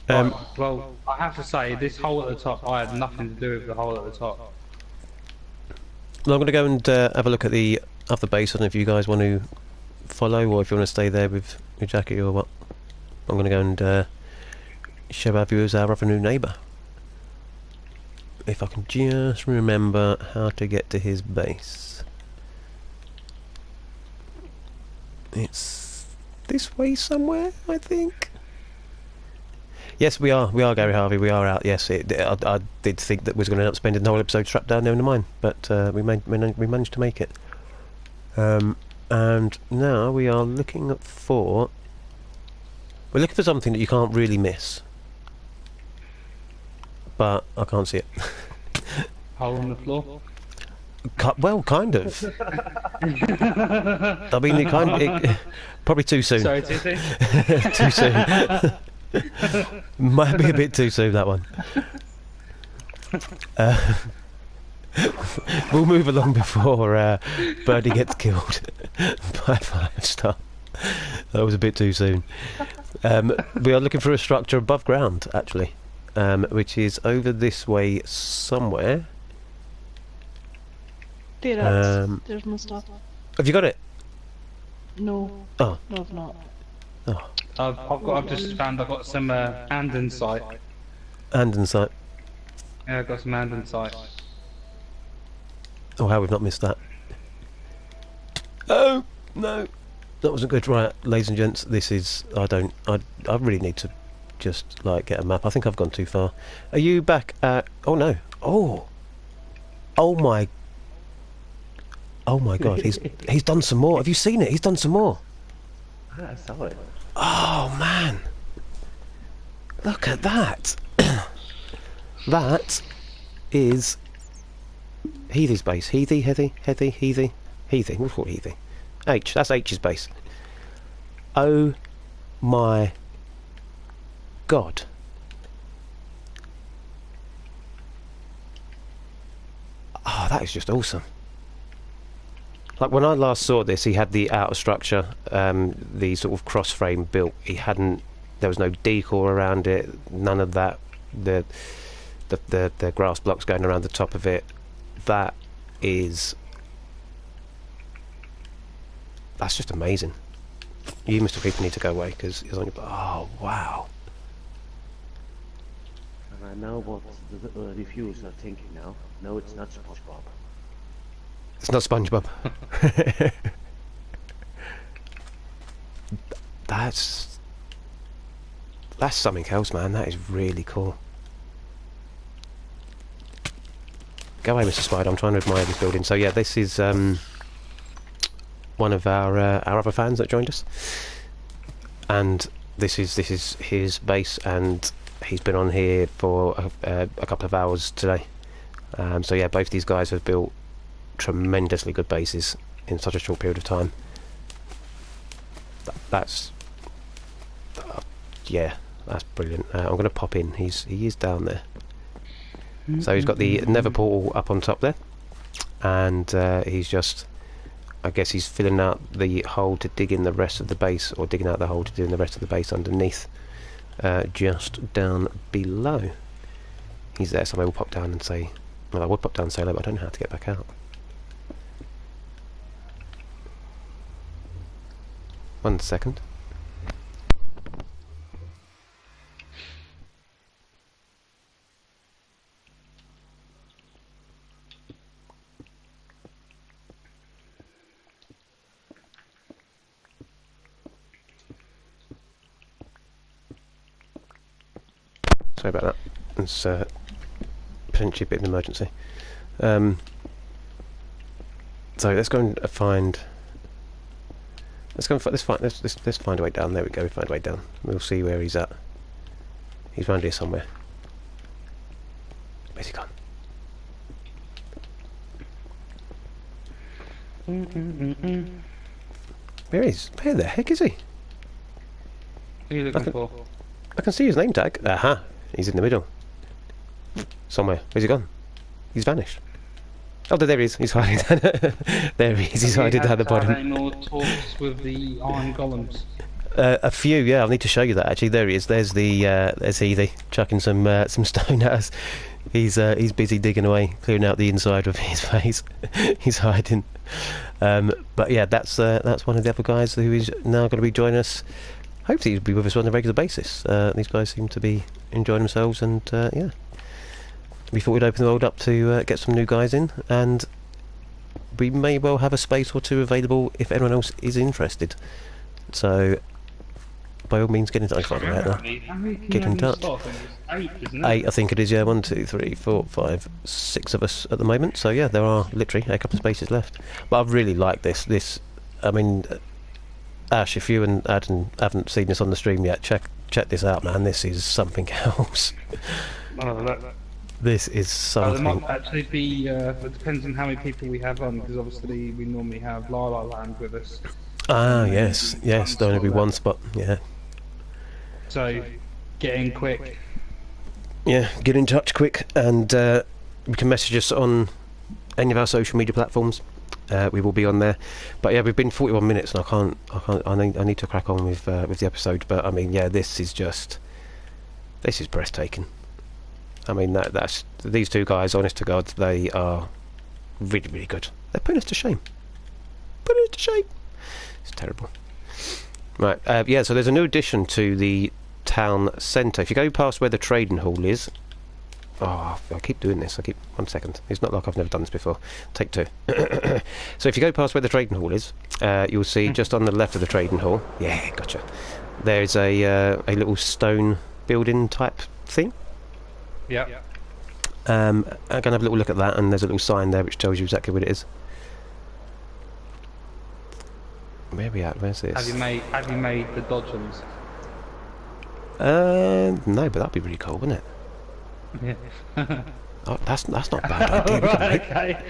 Right, well, I have to say, this hole at the top, I had nothing to do with the hole at the top. Well, I'm going to go and have a look at the other base. I don't know if you guys want to follow or if you want to stay there with your Jackie or what. I'm going to go and show our viewers our other new neighbour. If I can just remember how to get to his base. It's this way somewhere, I think. Yes, we are, Gary Harvey, we are out. Yes, I did think that we was going to end up spending the whole episode trapped down there in the mine, but we managed to make it. And now we are looking for... We're looking for something that you can't really miss. But I can't see it. Hole in the floor? Well, kind of. I mean, probably too soon. Sorry, too soon? Too soon. Might be a bit too soon, that one. We'll move along before Birdie gets killed by 5-star. That was a bit too soon. We are looking for a structure above ground, actually, which is over this way somewhere. There's my stuff. Have you got it? No. Oh. No, I've not. Oh. I've just found I've got some andesite. Andesite. Yeah, I've got some andesite. Oh, how we've not missed that. Oh no, that wasn't good. Right, ladies and gents, this is. I really need to just like get a map. I think I've gone too far. Are you back at? Oh no. Oh my. Oh my God, he's done some more. Have you seen it? He's done some more. I saw it. Oh man, look at that. That is Heathy's base. Heathy. We'll call it Heathy. H. That's H's base. Oh my God. Oh, that is just awesome. Like when I last saw this, he had the outer structure, the sort of cross frame built. There was no decor around it, none of that. The grass blocks going around the top of it. That's just amazing. You Mr. People need to go away because it's on your... Oh wow. And I know what the reviewers are thinking now. No, it's not SpongeBob. It's not SpongeBob. That's something else, man. That is really cool. Go away, Mr. Spider. I'm trying to admire this building. So yeah, this is one of our other fans that joined us, and this is his base, and he's been on here for a couple of hours today. So yeah, both these guys have built tremendously good bases in such a short period of time. That's yeah, that's brilliant. I'm going to pop in. He is down there. So he's got the nether portal up on top there, and he's just, I guess he's filling out the hole to dig in the rest of the base, or digging out the hole to dig in the rest of the base underneath, just down below. He's there. Somebody will pop down and say, well, I would pop down and say hello, but I don't know how to get back out. 1 second. Sorry about that. It's potentially a bit of an emergency. So let's go and find. Let's find a way down. There we go. Find a way down. We'll see where he's at. He's round here somewhere. Where's he gone? Where the heck is he? Who are you looking for? I can see his name tag. Aha! He's in the middle. Somewhere. Where's he gone? He's vanished. Oh, there he is. He's hiding. There he is. He's hiding down the bottom. Any more talks with the iron golems? A few, yeah. I'll need to show you that actually. There he is. There's Heathy chucking some stone at us. He's busy digging away, clearing out the inside of his face. He's hiding. But yeah, that's one of the other guys who is now going to be joining us. Hopefully, he'll be with us on a regular basis. These guys seem to be enjoying themselves, and yeah, we thought we'd open the world up to get some new guys in, and we may well have a space or two available if anyone else is interested. So, by all means, get in touch. Get in touch. 8, isn't it? 8, I think it is. Yeah, 1, 2, 3, 4, 5, 6 of us at the moment. So yeah, there are literally a couple of spaces left. But I really like this. I mean, Ash, if you and Adam haven't seen this on the stream yet, check this out, man. This is something else. This is something. There might actually be. It depends on how many people we have on, because obviously we normally have La La Land with us. Ah, yes, yes. Don't only be one spot. Yeah. So, get in quick. Yeah, get in touch quick, and you can message us on any of our social media platforms. We will be on there. But yeah, we've been 41 minutes, and I need to crack on with the episode. But I mean, yeah, this is breathtaking. I mean, that's these two guys. Honest to God, they are really, really good. They're putting us to shame. Putting us to shame. It's terrible. Right. Yeah. So there's a new addition to the town centre. If you go past where the trading hall is, I keep doing this. 1 second. It's not like I've never done this before. Take 2. So if you go past where the trading hall is, you'll see just on the left of the trading hall. Yeah, gotcha. There's a little stone building type thing. Yeah. I'm gonna have a little look at that, and there's a little sign there which tells you exactly what it is. Where are we at? Where's this? Have you made the dodgems? No, but that'd be really cool, wouldn't it? Yeah. Oh, that's not a bad idea.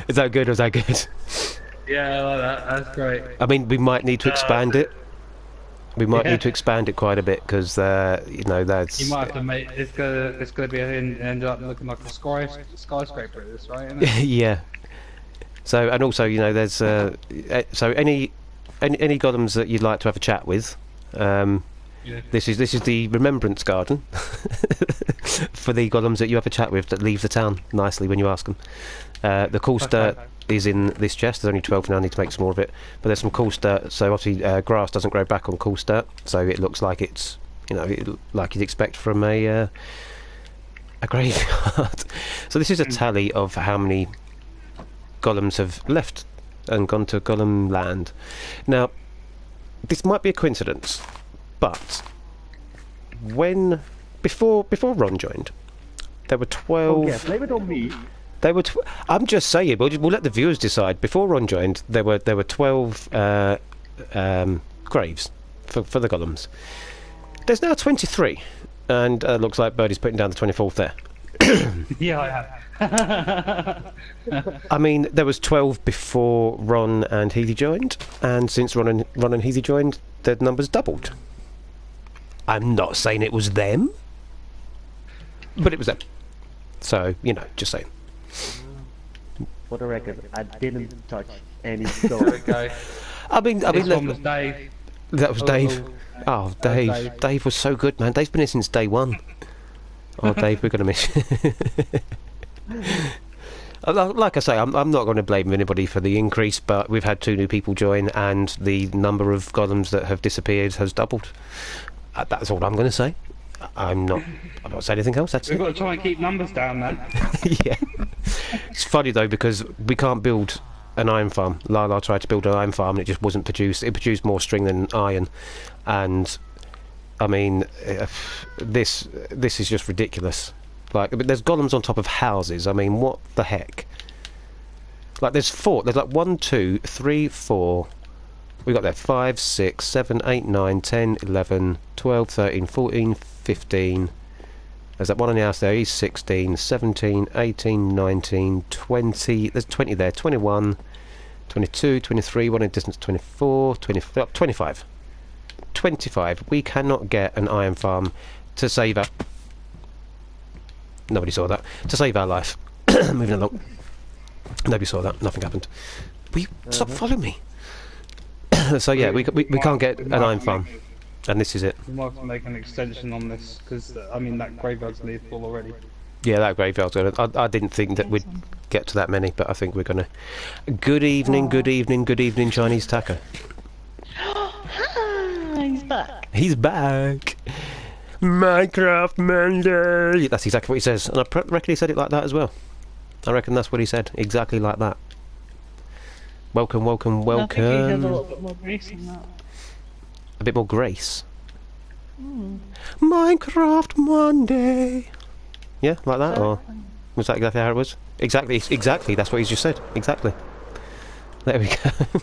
Is that good or is that good? Yeah, I like that. That's great. I mean, we might need to expand it. We might need to expand it quite a bit, because you know, that's. You might have to make it's gonna be end up looking like a skyscraper. This, right? Isn't it? Yeah. So, and also, you know, there's so any golems that you'd like to have a chat with. Yeah. This is the remembrance garden for the golems that you have a chat with that leave the town nicely when you ask them. The coarse dirt is in this chest. There's only 12 now. I need to make some more of it. But there's some coarse dirt. So obviously grass doesn't grow back on coarse dirt, so it looks like it's, you know, like you'd expect from a graveyard. So this is a tally of how many golems have left and gone to golem land. Now, this might be a coincidence, but before Ron joined, there were 12. Oh, yeah, blame it on me. There were. I'm just saying. We'll let the viewers decide. Before Ron joined, there were 12 graves for the golems. There's now 23, and looks like Birdie's putting down the 24th there. Yeah, I have. I mean, there was 12 before Ron and Heathy joined, and since Ron and Heathy joined, the numbers doubled. I'm not saying it was them, but it was them. So, you know, just saying. For the record, I didn't touch any There stone. we go. I mean, This one was Dave. that was Dave. Oh, Dave. Dave. Dave was so good, man. Dave's been here since day 1. Oh, Dave, we're going to miss you. Like I say, I'm not going to blame anybody for the increase, but we've had 2 new people join, and the number of golems that have disappeared has doubled. That's all I'm going to say. I'm not saying anything else. That's We've it. got to try and keep numbers down, man. Yeah. It's funny though, because we can't build an iron farm. Lala tried to build an iron farm and it just wasn't produced. It produced more string than iron, and I mean, this is just ridiculous. Like, but there's golems on top of houses. I mean, what the heck? Like, there's 4. There's like 1, 2, 3, 4. We got there 5, 6, 7, 8, 9, 10, 11, 12, 13, 14, 15. There's that one on the house there. He's 16, 17, 18, 19, 20. There's 20 there. 21, 22, 23. One in distance. 24, 25. 25. We cannot get an iron farm to save up Nobody saw that. To save our life. Moving along. Nobody saw that. Nothing happened. Will you stop following me? So yeah, we can't get an iron farm. And this is it. We might have to make an extension on this, because, I mean, that graveyard's nearly full already. Yeah, that graveyard's good. I didn't think that we'd get to that many, but I think we're gonna. Good evening, good evening, good evening, Chinese taco. He's back. He's back. Minecraft Monday. That's exactly what he says, and I reckon he said it like that as well. I reckon that's what he said, exactly like that. Welcome, welcome, welcome. I think he had a little bit more grace than that. A bit more grace. Minecraft Monday. Yeah, like that, or was that exactly how it was? Exactly, that's what he's just said. Exactly. There we go.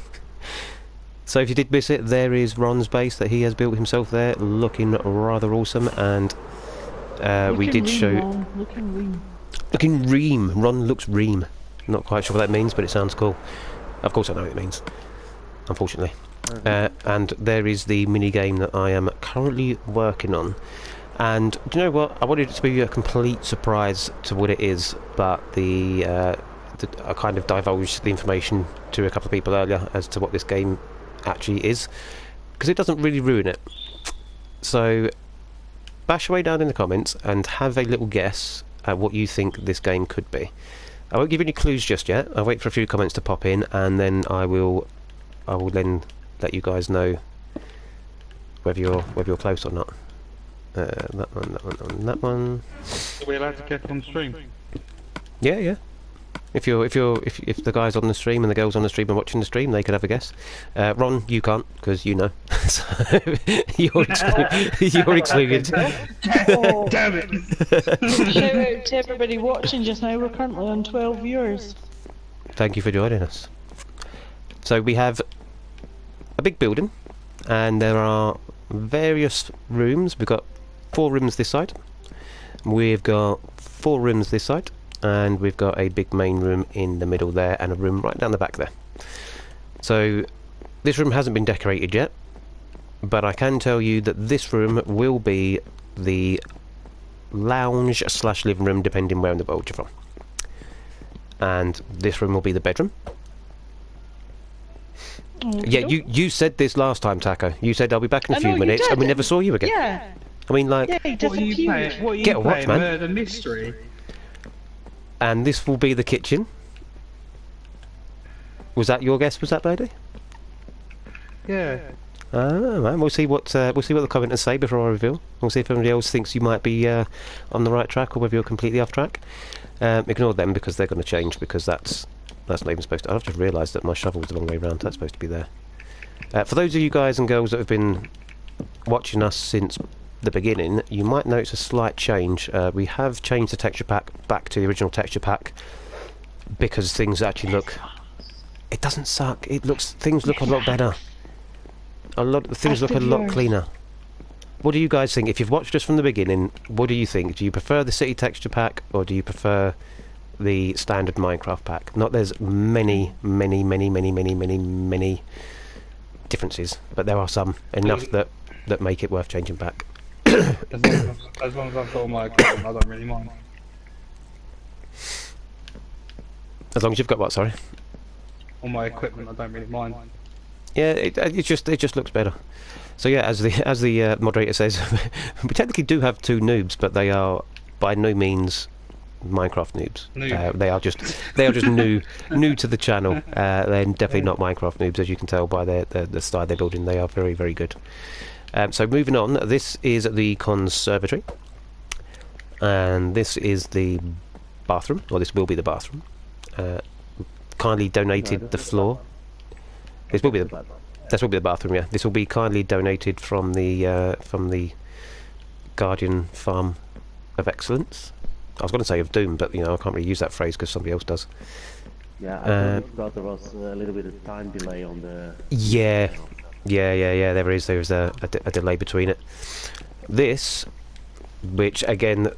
So if you did miss it, there is Ron's base that he has built himself there, looking rather awesome, and we did show... Looking ream. Ron looks ream. Not quite sure what that means, but it sounds cool. Of course I know what it means, unfortunately. And there is the mini game that I am currently working on. And do you know what? I wanted it to be a complete surprise to what it is, but I kind of divulged the information to a couple of people earlier as to what this game actually is, because it doesn't really ruin it. So bash away down in the comments and have a little guess at what you think this game could be. I won't give any clues just yet. I'll wait for a few comments to pop in, and then I will then let you guys know whether you're close or not. That one, that one. Are we allowed to get on stream? Yeah. If the guys on the stream and the girls on the stream are watching the stream, they could have a guess. Ron, you can't, because you know. So you're excluded. Oh. Damn it! Shout out to everybody watching just now. We're currently on 12 viewers. Thank you for joining us. So we have a big building, and there are various rooms. We've got 4 rooms this side. We've got 4 rooms this side. And we've got a big main room in the middle there, and a room right down the back there. So this room hasn't been decorated yet, but I can tell you that this room will be the lounge / living room, depending where in the world you're from. And this room will be the bedroom. Yeah, you said this last time, Taco. You said I'll be back in a few minutes, and we never saw you again. Yeah. I mean, like, Yeah, he What are you disappeared. playing? What are you Get a playing? watch, man. Murder mystery. and this will be the kitchen. Was that your guess? Was that, lady? Yeah. Ah, man. We'll see what the commenters say before I reveal. We'll see if anybody else thinks you might be on the right track or whether you're completely off track. Ignore them because they're going to change, because that's not even supposed to. I've just realised that my shovel was the wrong way around. That's supposed to be there. For those of you guys and girls that have been watching us since the beginning, you might notice a slight change. We have changed the texture pack back to the original texture pack because things actually look. It doesn't suck. Things look a lot better. Things look a lot cleaner. What do you guys think? If you've watched us from the beginning, what do you think? Do you prefer the city texture pack or do you prefer the standard Minecraft pack? There's many differences, but there are some enough that make it worth changing back. As long as I've got all my equipment, I don't really mind. As long as you've got what? Sorry. All my equipment, I don't really mind. Yeah, it just looks better. So yeah, as the moderator says, we technically do have two noobs, but they are by no means Minecraft noobs. They are just new to the channel. They're definitely not Minecraft noobs, as you can tell by the style they're building. They are very, very good. So moving on, this is the conservatory, and this is the bathroom, or this will be the bathroom. Kindly donated the floor. This will be the bathroom. Yeah, this will be kindly donated from the Guardian Farm of Excellence. I was going to say of Doom, but I can't really use that phrase because somebody else does. Yeah, I thought there was a little bit of time delay on the. Yeah. There is a delay between it. This, which again,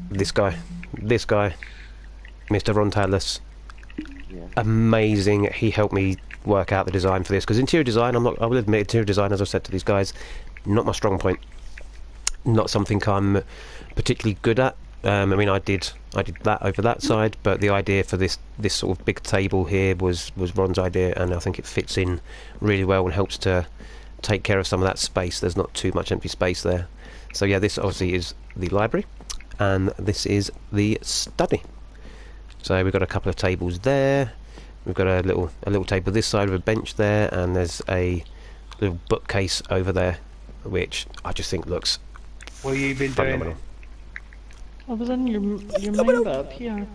this guy, Mr. Ron Tallis, amazing. He helped me work out the design for this, because interior design, I will admit, interior design, as I've said to these guys, not my strong point. Not something I'm particularly good at. I mean, I did that over that side, but the idea for this sort of big table here was Ron's idea, and I think it fits in really well and helps to take care of some of that space. There's not too much empty space there. So yeah, this obviously is the library, and this is the study. So we've got a couple of tables there. We've got a little table this side with a bench there, and there's a little bookcase over there, which I just think looks What have you been phenomenal. doing? I was on your main up here.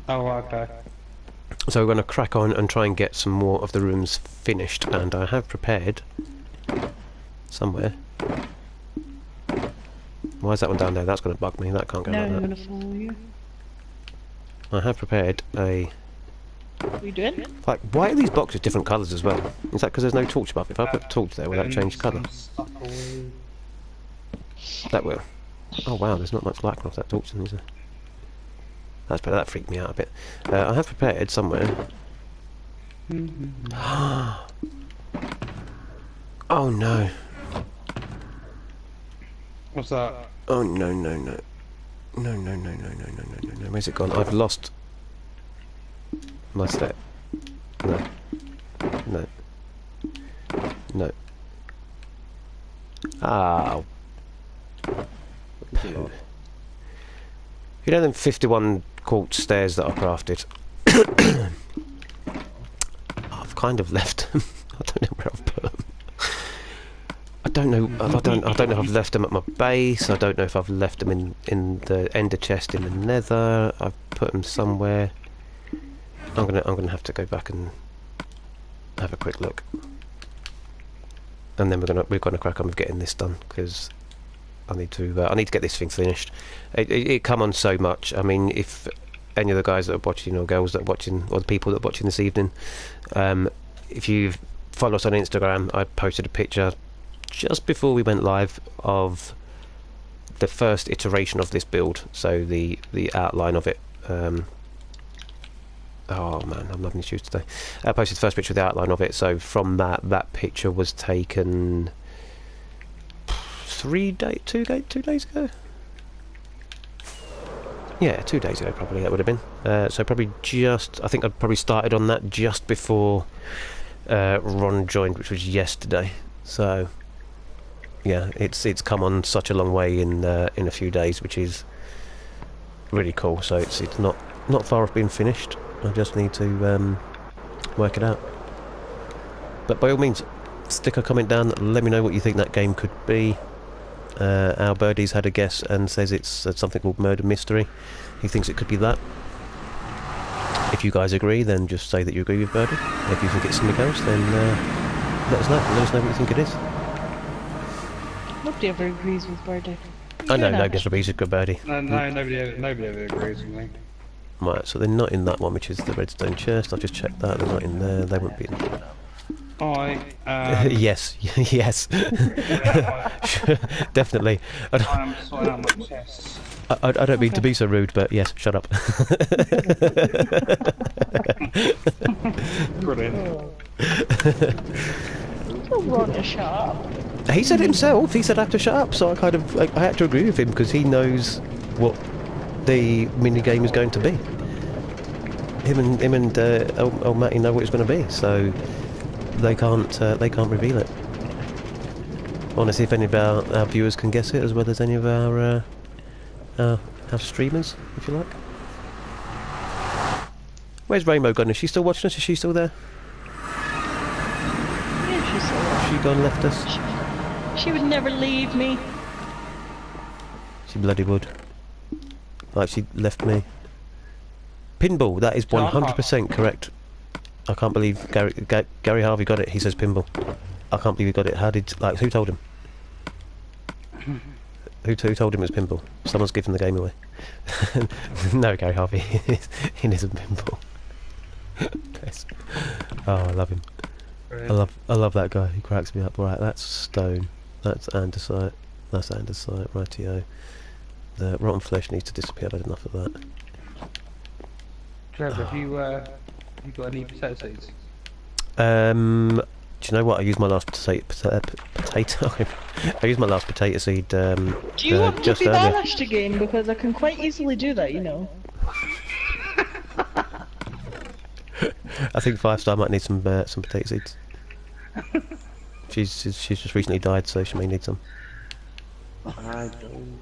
Oh, okay. So we're going to crack on and try and get some more of the rooms finished, and I have prepared somewhere. Why is that one down there? That's going to bug me. That can't go Now like I'm that. gonna follow you. I have prepared a... What are you doing? Like, why are these boxes different colours as well? Is that because there's no torch above? If I put a torch there, will that change colour? That will. Oh wow, there's not much light off that torch, is there? That's better. That freaked me out a bit. I have prepared somewhere. Oh no! What's that? Oh no! No! No! No! No! No! No! No! No! No! No! Where's it gone? I've lost my step. No. No. No. Ah. Poo. You know them 51 quartz stairs that I crafted? I've kind of left them. I don't know where I've put them. I don't know if I've left them at my base. I don't know if I've left them in the ender chest in the nether. I've put them somewhere. I'm gonna have to go back and have a quick look. And then we're gonna crack on with getting this done, because I need to get this thing finished. It come on so much. I mean, if any of the guys that are watching, or girls that are watching, or the people that are watching this evening, if you follow us on Instagram, I posted a picture just before we went live of the first iteration of this build. So the outline of it. Oh man, I'm loving these shoes today. I posted the first picture of the outline of it. So from that picture was taken 2 days ago. Yeah, 2 days ago probably that would have been. So probably I think I'd probably started on that just before Ron joined, which was yesterday. So yeah, it's come on such a long way in a few days, which is really cool. So it's not far off being finished. I just need to work it out. But by all means, stick a comment down. Let me know what you think that game could be. Our birdie's had a guess and says it's something called Murder Mystery. He thinks it could be that. If you guys agree, then just say that you agree with Birdie. If you think it's something else, then let us know. Let us know what you think it is. Nobody ever agrees with Birdie. I know nobody agrees with Birdie. No, nobody ever agrees with me. Right, so they're not in that one, which is the redstone chest. I've just checked that. They're not in there. They won't be in there. Yes, yes. Definitely. I'm sorting out my chest. I don't mean to be so rude, but yes, shut up. Brilliant. Don't want to shut up. He said it himself. He said I have to shut up, so I had to agree with him, because he knows what the mini game is going to be. Him and old Matty know what it's going to be, so they can't reveal it. I want to see if any of our viewers can guess it, as well as any of our streamers, if you like. Where's Rainbow gone? Is she still watching us? Is she still there? Yeah, she's so Has she gone and left us? She would never leave me. She bloody would. Like she left me. Pinball, that is 100% correct. I can't believe Gary Harvey got it. He says pinball. I can't believe he got it. Who told him? Who told him it was pinball? Someone's giving the game away. No, Gary Harvey. It isn't pinball. Oh, I love him. I love that guy. He cracks me up. Right, that's stone. That's andesite. That's andesite. Rightio. The rotten flesh needs to disappear. I've had enough of that. Trevor, have you got any potato seeds? Do Do you know what? I used my last potato. I used my last potato seed. Do you want to just be earlier. banished again? Because I can quite easily do that, you know. I think 5-star might need some potato seeds. She's just recently died, so she may need some. I don't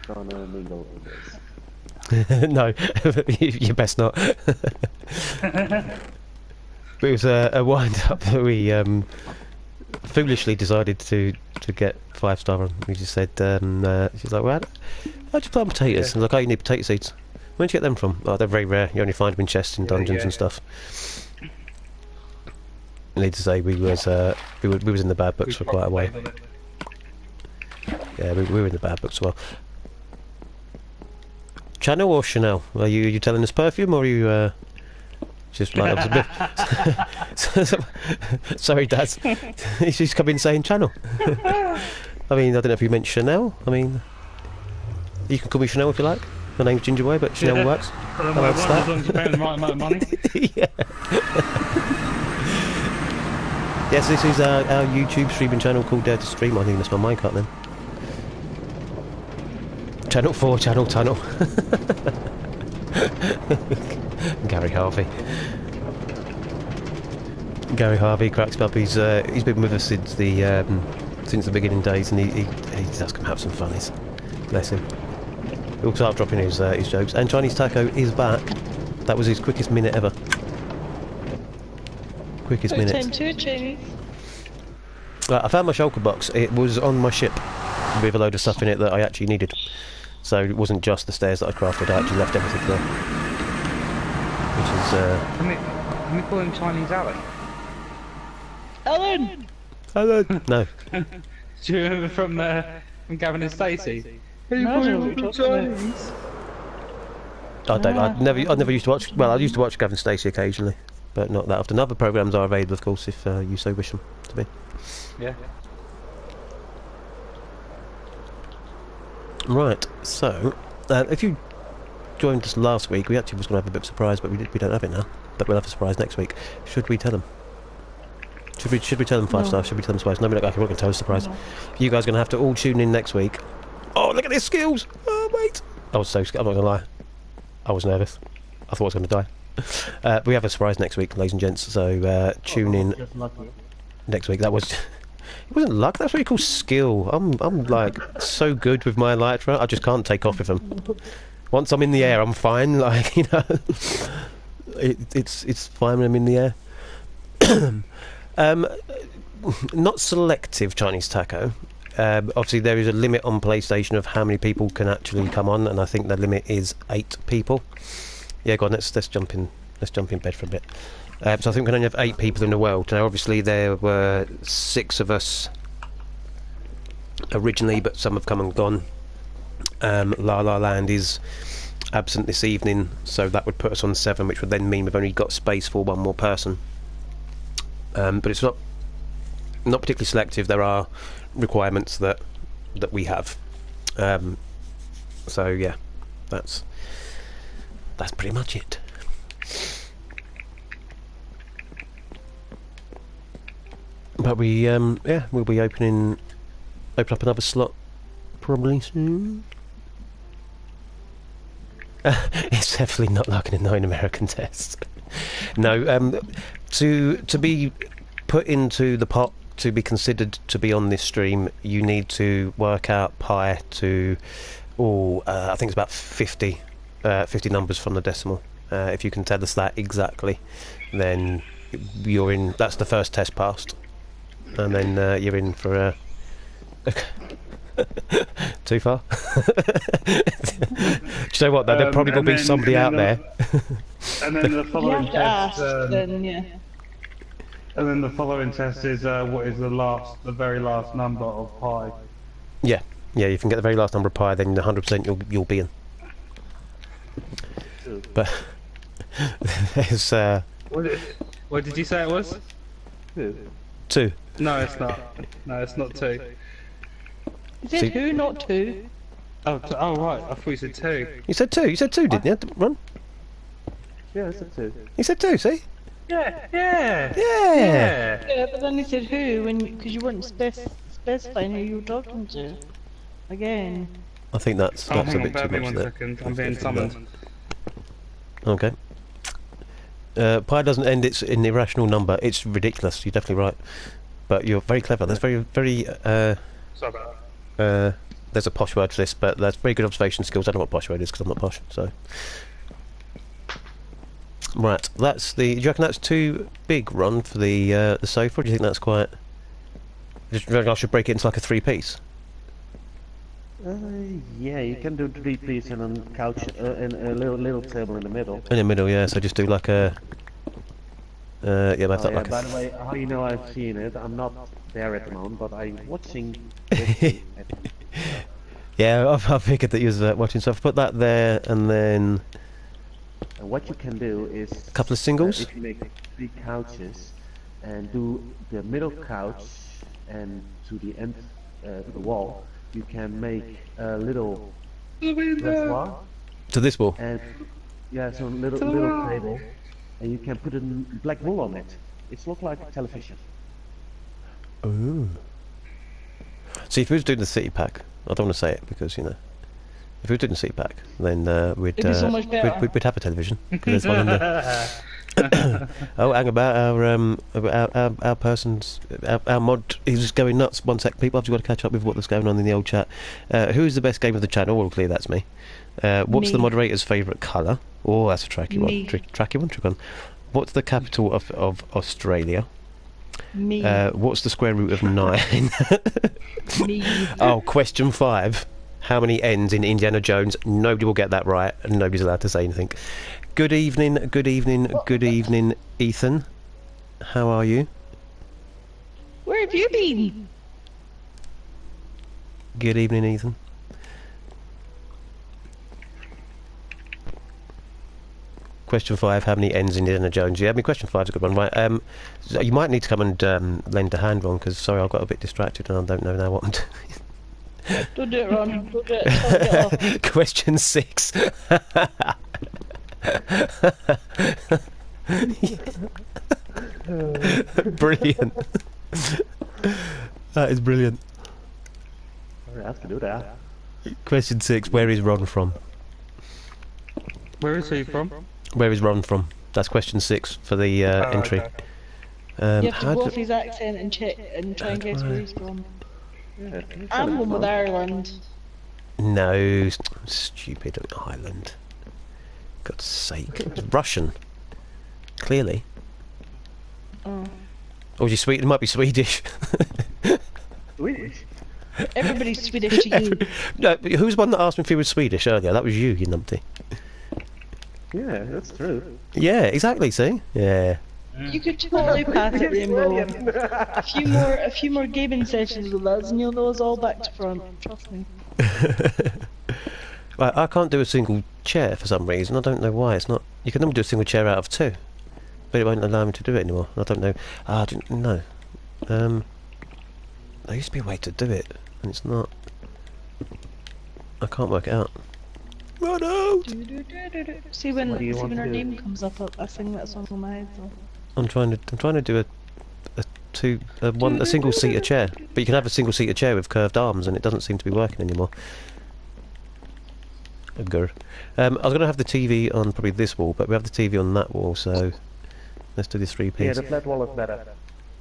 gonna mingle with this. No, you best not. But it was a wind-up that we foolishly decided to get 5-star on. We just said, she's like, well, how'd you plant potatoes? Yeah. I was like, oh, you need potato seeds. Where'd you get them from? Oh, they're very rare. You only find them in chests in dungeons and stuff. Need to say we was in the bad books for quite a while. Yeah, we were in the bad books as well. Chanel or Chanel? Are you telling us perfume, or are you just like sorry, Dad. He's just come in saying Chanel. I mean, I don't know if you meant Chanel. I mean, you can call me Chanel if you like. My name's Ginger Boy, but Chanel works. As long as you're paying the right amount of money. Yeah. Yes, this is our YouTube streaming channel called Dare to Stream. I think that's my mic up then. Channel 4, Channel Tunnel. Gary Harvey. Gary Harvey cracks up. He's been with us since the beginning days, and he does come have some funnies. Bless him. He'll start dropping his jokes. And Chinese Taco is back. That was his quickest minute ever. Quickest minute. Time to Chinese. I found my shulker box. It was on my ship with a load of stuff in it that I actually needed. So it wasn't just the stairs that I crafted. I actually left everything there. Which is Can we call him Chinese Alan? Ellen! Alan. No. Do you remember from Gavin and Stacey? No, I don't know what you're talking about. I never used to watch. Well, I used to watch Gavin Stacey occasionally, but not that often. Other programmes are available, of course, if you so wish them to be. Yeah. Right. So, if you joined us last week, we actually was going to have a bit of a surprise, but we don't have it now. But we'll have a surprise next week. Should we tell them? Should we tell them 5 stars? Should we tell them surprise? No, we're not going to tell us surprise. No. You guys are going to have to all tune in next week. Oh, look at his skills! Oh, wait! I was so scared. I'm not going to lie. I was nervous. I thought I was going to die. We have a surprise next week, ladies and gents. So tune in Just lucky. next week. That was. It wasn't luck. That's what you call skill. I'm like so good with my elytra. I just can't take off with them. Once I'm in the air, I'm fine. Like, you know, it's fine when I'm in the air. Not selective Chinese Taco. Obviously, there is a limit on PlayStation of how many people can actually come on, and I think the limit is 8 people. Yeah, go on. Let's jump in. Let's jump in bed for a bit. So I think we can only have 8 people in the world. Now, obviously, there were 6 of us originally, but some have come and gone. La La Land is absent this evening, so that would put us on 7, which would then mean we've only got space for 1 more person. But it's not particularly selective. There are requirements that we have. So yeah, that's pretty much it. But we we'll be open up another slot probably soon. It's definitely not like an 9 American test. No, to be put into the pot to be considered to be on this stream, you need to work out pi to I think it's about 50 numbers from the decimal. If you can tell us that exactly, then you're in. That's the first test passed. And then you're in for a too far. Do you know what? Though there probably will be somebody out there. And then the You following have to ask, test. then yeah. And then the following test is what is the very last number of pi. Yeah, you can get the very last number of pi, then 100% you'll be in. But there's What did you say it was? 2. No, it's not. No, it's not 2. Is it See- who, not two? Oh, right. I thought you said 2. You said 2. You said 2, didn't you? Run. Yeah, it's a 2. You said 2. See? Yeah, yeah, Yeah. Yeah, but then he said who when because you weren't specifying who you were talking to. Again. I think that's Oh, a hang on, bit too bear me much 1 there. second. I'm being summoned. Okay. Pi doesn't end its in irrational number. It's ridiculous. You're definitely right. But you're very clever. That's very, very. Sorry about There's a posh word for this, but that's very good observation skills. I don't know what posh word is because I'm not posh. So. Right. That's the. Do you reckon that's too big, Ron, for the sofa? Or do you think that's quite? Do you reckon I should break it into like a 3-piece? Yeah, you can do 3 piece and a couch and a little table in the middle. In the middle, yeah. So just do like a. Yeah, Oh, that's yeah, like by a. the way, how you know I've seen it? I'm not there at the moment, but I'm watching. This Yeah, I figured that you was watching stuff. Put that there, and then and what you can do is a couple of singles. if you make 3 couches and do the middle couch and to the end to the wall, you can make a little reservoir To this wall. and yeah, so a little table, and you can put a black wool on it. It looks like a television. Ooh. See, if we was doing the city pack, I don't want to say it because you know, if we were doing the city pack, then we'd It'd be so much better. we'd have a television. 'Cause there's one on there. Oh, hang about our person's our mod is going nuts. 1 sec, people. I've just got to catch up with what was going on in the old chat. Who is the best game of the channel? Well, clearly that's me. What's the Me. moderator's favourite colour? Oh, that's a tricky Me. one. Tricky one. What's the capital of Australia? Me. What's the square root of 9? Me. Oh, question 5. How many ends in Indiana Jones? Nobody will get that right, and nobody's allowed to say anything. Good evening, Ethan. How are you? Where have you been? Good evening, Ethan. Question 5, how many ends in Indiana Jones? Yeah, I mean, question 5's a good one, right? So you might need to come and lend a hand, Ron, because, sorry, I got a bit distracted and I don't know now what I'm doing. Don't do it, Ron. Don't do it. Tell it off. Question 6. Brilliant. That is brilliant. I have to do that. Question 6, where is Ron from? Where is he from? Where is Ron from? That's question 6 for the entry. Okay. You have How to go do- off his accent and check and try and guess where he's from. Yeah, I'm one with Ireland. No, stupid Ireland. God's sake. It's Russian. Clearly. Oh. Or is he Swedish? It might be Swedish. Swedish. Everybody's Swedish to you. No, but who's the one that asked me if he was Swedish earlier? That was you numpty. Yeah, that's true. Yeah, exactly, see? Yeah. You could totally pass it, Rainbow. A few more gaming sessions with us, and you'll know us all back to front. Trust me. Right, I can't do a single chair for some reason. I don't know why. It's not. You can normally do a single chair out of 2, but it won't allow me to do it anymore. I don't know. I didn't know. There used to be a way to do it, and it's not. I can't work it out. Run out! See when What do you want our to do? name comes up, I sing that song in my head. So. I'm trying to do a single seater chair, but you can have a single seater chair with curved arms, and it doesn't seem to be working anymore. Good. I was going to have the TV on probably this wall, but we have the TV on that wall, so let's do this 3-piece. Yeah, the flat wall is better.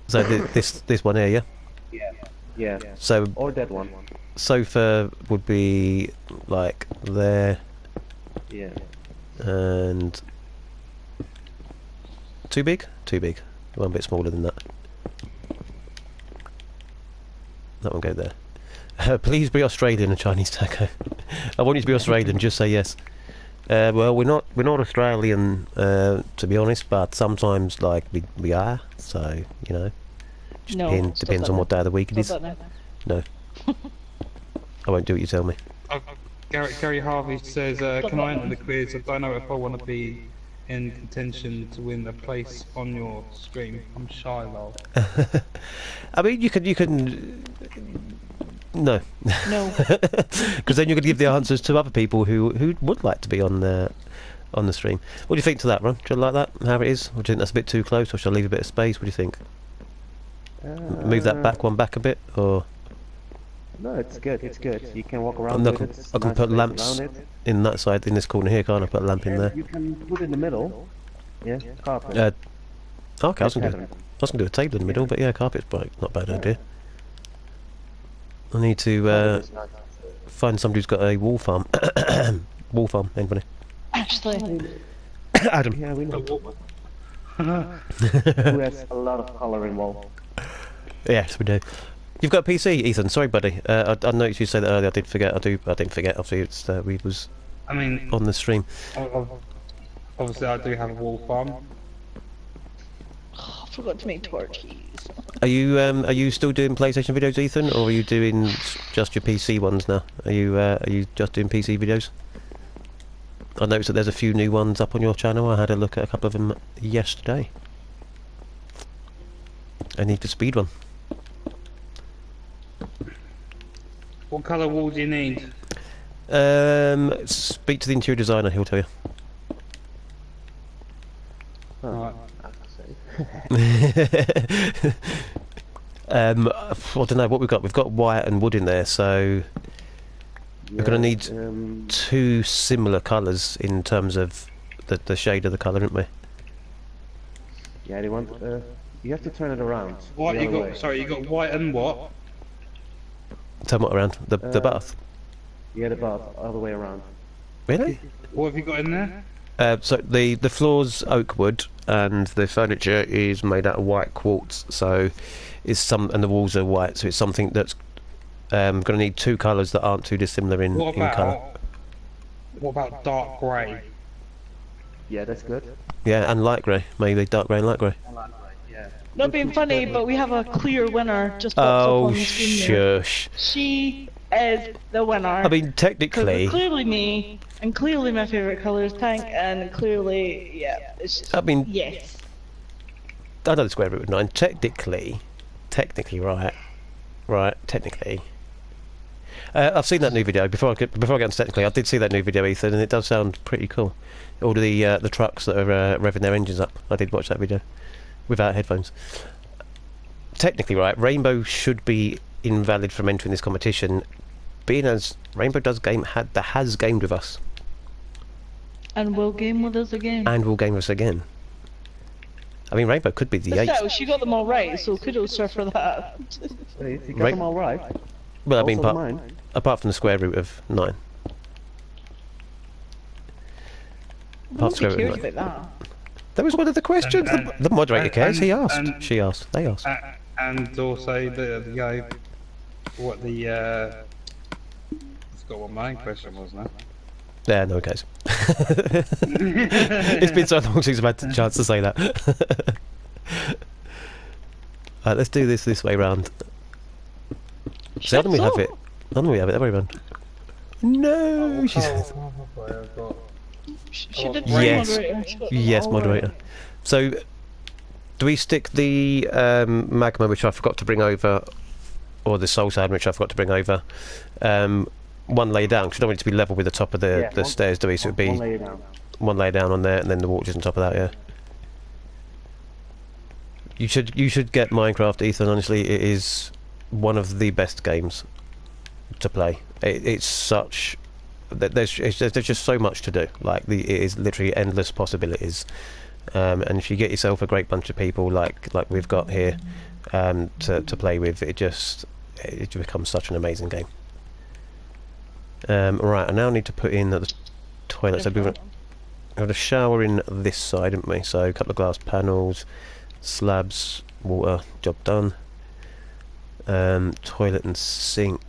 So this one here, yeah. Yeah, So or that one. sofa would be like there, Yeah. and too big. One bit smaller than that. That one go there. Please be Australian and Chinese taco. I want you to be Australian. Just say yes. Well, we're not Australian, to be honest, but sometimes like we are. So you know, just No, stop depends that on now. what day of the week it is. Stop that No, I won't do what you tell me. Gary Harvey says, can I enter the quiz? I don't know if I want to be in contention to win a place on your stream. I'm shy, lol. I mean, you can. No, now. No. because then you're going to give the answers to other people who would like to be on on the stream. What do you think to that, Ron? Do you like that? How it is? Or do you think that's a bit too close, or shall I leave a bit of space? What do you think? Move that one back a bit, or No, it's good. It's good. You can walk around I with can, it. It's I can nice put space lamps around it. in that side, in this corner here, can't I? Put a lamp in there. You can put it in the middle. Yeah, carpet. Okay, I was Pattern. gonna do a table in the middle, but yeah, carpet's not a bad idea. I need to Carpet is nice. find somebody who's got a wall farm. Wall farm, anybody? Actually, Adam. Yeah, we know. Who has a lot of colour involved. Yes, we do. You've got a PC, Ethan. Sorry, buddy. I noticed you say that earlier. I did forget. I didn't forget. Obviously, it's we was I mean, on the stream. obviously I do have a wall farm. I forgot to make torches. Are you still doing PlayStation videos, Ethan, or are you doing just your PC ones now? Are you just doing PC videos? I noticed that there's a few new ones up on your channel. I had a look at a couple of them yesterday. I need to speed one. What colour wall do you need? Speak to the interior designer. He'll tell you. Right. I don't know what we've got. We've got wire and wood in there, so we're going to need two similar colours in terms of the shade of the colour, aren't we? Yeah, they want. You have to turn it around. What the you other got? way. Sorry, you got white and what? Turn what around? The bath? Yeah, the bath, other way around. Really? What have you got in there? So the floor's oak wood and the furniture is made out of white quartz. So it's and the walls are white. So it's something that's going to need two colours that aren't too dissimilar in colour. What about dark grey? Yeah, that's good. Yeah, and light grey, maybe dark grey and light grey. Not being funny, but we have a clear winner just popped up Oh on the screen there. shush! She is the winner. I mean, 'Cause technically, it's clearly me, and clearly my favourite colour is pink, and clearly, yeah, it's just, I mean, yes. I know the square root of 9. Technically, right. Technically, I've seen that new video. Before I get into technically, I did see that new video, Ethan, and it does sound pretty cool. All the trucks that are revving their engines up. I did watch that video without headphones. Technically, right, Rainbow should be invalid from entering this competition, being as Rainbow has gamed with us And will game with us again. and will game with us again. I mean, Rainbow could be the But 8th. still, she got them all right, so kudos to her for that. Wait, you got Right. them all right. Well, I mean, Also mine. apart from the square root of 9. Apart from the Nobody square root cares of 9. about that. That was one of the questions. And- The moderator cares. He asked. and- She asked. They asked. And also what the I forgot what my question was now. Yeah, no one cares. It's been so long since I've had the chance to say that. Let's do this way round. Seldom we have it. Seldom we have it that way round. No, she says. She did Yes. moderator. She got them Yes, all moderator. right. So, do we stick the magma, which I forgot to bring over, or the soul sand, which I forgot to bring over, one layer down? Because we don't want it to be level with the top of the Yeah, stairs, do we? So it'd be One layer down. one layer down on there, and then the walk just on top of that. Yeah. You should get Minecraft, Ethan. Honestly, it is one of the best games to play. It's such there's just so much to do. Like it is literally endless possibilities. And if you get yourself a great bunch of people like we've got here to play with, it becomes such an amazing game. Right, I now need to put in the toilet. So we've got a shower in this side, haven't we? So a couple of glass panels, slabs, water, job done. Toilet and sink.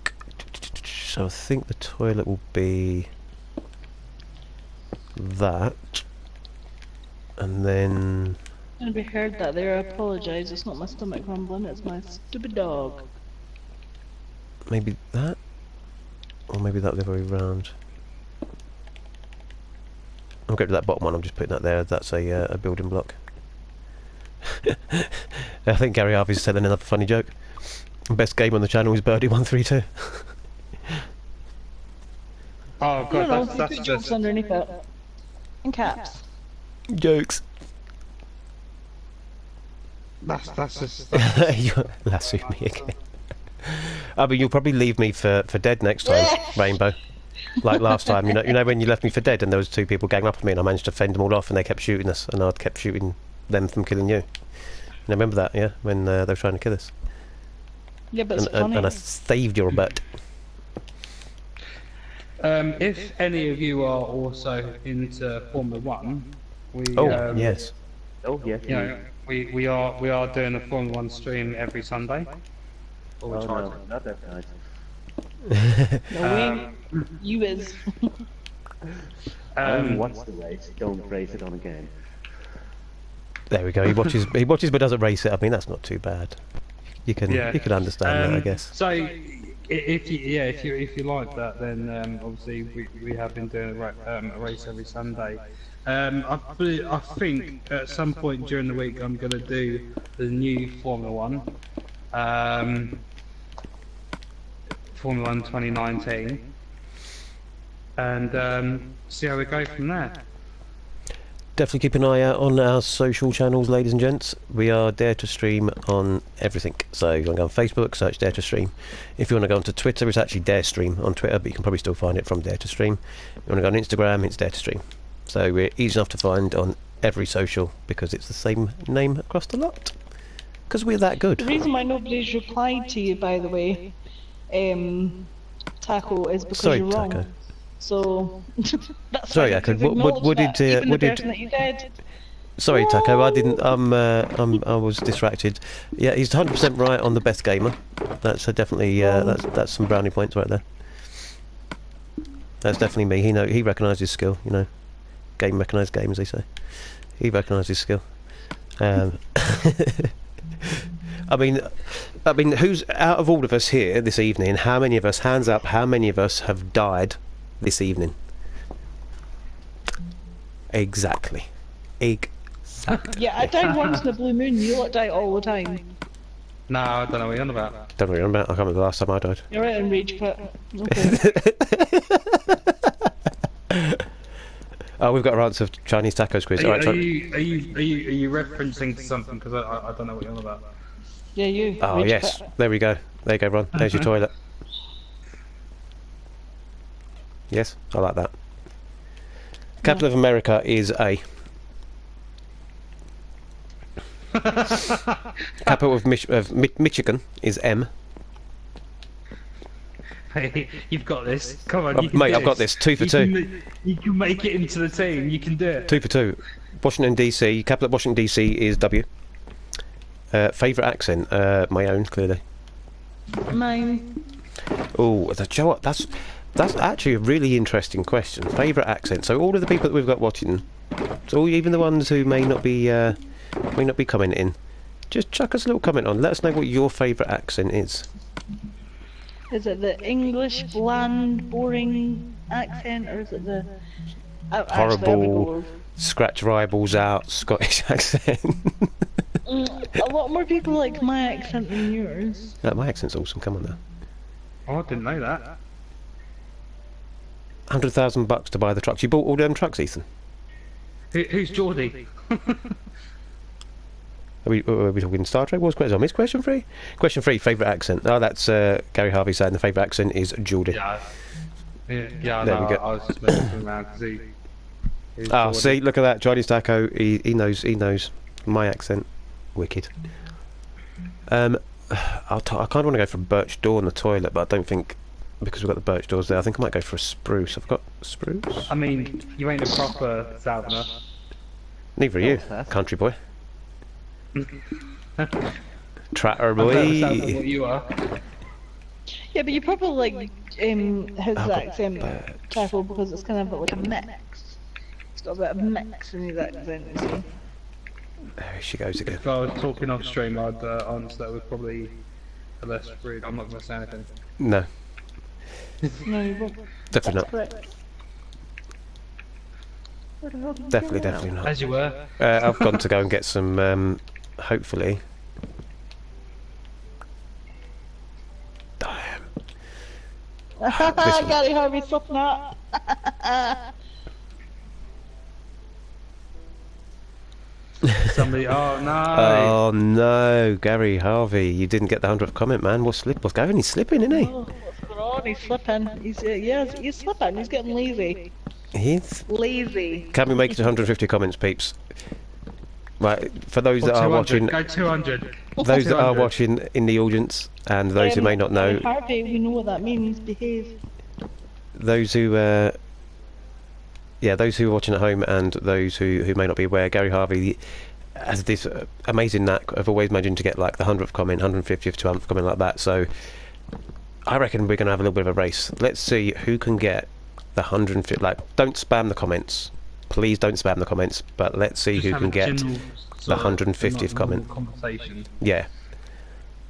So I think the toilet will be that. And then Anybody heard that there? I apologise. It's not my stomach rumbling. It's my stupid dog. maybe that, or maybe that the other way round. I'll go to that bottom one. I'm just putting that there. That's a building block. I think Gary Harvey's telling another funny joke. Best game on the channel is Birdie 132. Oh No, god, no, that's you put jokes just underneath it. In caps. Jokes. That's just. You lasso me again. I mean, you'll probably leave me for dead next time, Rainbow. Like last time, you know when you left me for dead and there was 2 people gang up on me and I managed to fend them all off and they kept shooting us and I kept shooting them from killing you. You remember that, yeah? When they were trying to kill us. Yeah, but it's funny. And I saved your butt. If any of you are also into Formula 1, we yes. Oh, yes. you know, we are doing a Formula 1 stream every Sunday. Or we Oh, try no, to. not that nice. No, you is. I only watch the race, don't race it on a game. There we go. He watches but doesn't race it. I mean, that's not too bad. You can understand that, I guess. So, if you like that, then obviously we have been doing a race every Sunday. I think at some point during the week I'm going to do the new Formula 1, Formula 1 2019, and see how we go from there. Definitely keep an eye out on our social channels, ladies and gents. We are Dare to Stream on everything. So if you want to go on Facebook, search Dare to Stream. If you want to go onto Twitter, it's actually Dare Stream on Twitter, but you can probably still find it from Dare to Stream. If you want to go on Instagram, it's Dare to Stream. So we're easy enough to find on every social because it's the same name across the lot. Because we're that good. The reason why nobody's replied to you, by the way, Taco, is because Sorry, you're wrong. Taco. So that's Sorry, why Taco. you've acknowledged What did that, even what the did? person that you did. Sorry, Taco. I didn't. I was distracted. Yeah, he's 100% right on the best gamer. That's definitely. That's some brownie points right there. That's definitely me. He recognised his skill. You know, game recognised game, as they say. He recognised his skill. I mean, who's out of all of us here this evening? How many of us? Hands up. How many of us have died this evening? Exactly. Yeah, I died once in the blue moon. You lot die all the time. No, I don't know what you're on about. Don't worry about. I can't remember the last time I died. You're right in rage quit. Okay. Oh, we've got our answer of Chinese tacos quiz. All right, Are you referencing to something? Because I don't know what you're on about. Yeah, you. Oh rage yes, quit. there we go. There you go, Ron. There's your toilet. Yes, I like that. Capital of America is A. Capital of Michigan is M. Hey, you've got this. Come on, Oh, you can mate, do I've got this. 2 for 2. You can make it into the team. You can do it. 2 for 2. Washington DC. Capital of Washington DC is W. Favourite accent? My own, clearly. Mine. Oh, do you know what? That's actually a really interesting question. Favourite accent. So all of the people that we've got watching, so even the ones who may not be commenting, just chuck us a little comment on. Let us know what your favourite accent is. Is it the English bland, boring accent, or is it the Horrible, scratch your eyeballs out Scottish accent? A lot more people like my accent than yours. My accent's awesome. Come on now. Oh, I didn't know that. $100,000 to buy the trucks. You bought all them trucks, Ethan? Who's Geordie? Are we talking Star Trek? What's question? I missed question 3. Question 3. Favourite accent. Oh, that's Gary Harvey saying the favourite accent is Geordie. Yeah, There no, we go. I was just messing around because he's Oh, Geordie. see, look at that. Chinese Taco. He knows my accent. Wicked. I kind of want to go for a birch door in the toilet, but I don't think, because we've got the birch doors there, I think I might go for a spruce. I've got spruce. I mean, you ain't a proper Southerner. Neither are you, fast. country boy. Tratter I'm better boy. Southern than what you are. Yeah, but you probably like his accent, Tackle, because it's kind of like a mix. It's got a bit of mix in his accent, you see. There she goes again. If I was talking off stream, I'd answer that with probably a less rude. I'm not going to say anything. No, No, you won't. definitely not. Correct. Where the hell did you go Definitely, now? definitely not. As you were. I've gone to go and get some, hopefully. Damn. Gary Harvey, stop that. Somebody. Oh no. Oh no, Gary Harvey, you didn't get the 100th comment, man. What's going? He's slipping, isn't he? Oh, what's going on? He's slipping. He's slipping. He's getting lazy. He's... Lazy. Can we make it to 150 comments, peeps? Right, for those that Or are 200. watching, Go 200. those that are 200. watching in the audience, and those who may not know, Harvey, we know what that means. Behave. those who, those who are watching at home, and those who may not be aware, Gary Harvey has this amazing knack of always managing to get like the 100th comment, 150th, 200th comment like that. So I reckon we're going to have a little bit of a race. Let's see who can get the 150. Like, don't spam the comments. Please don't spam the comments. But let's see who can get the 150th comment. Conversation. Yeah.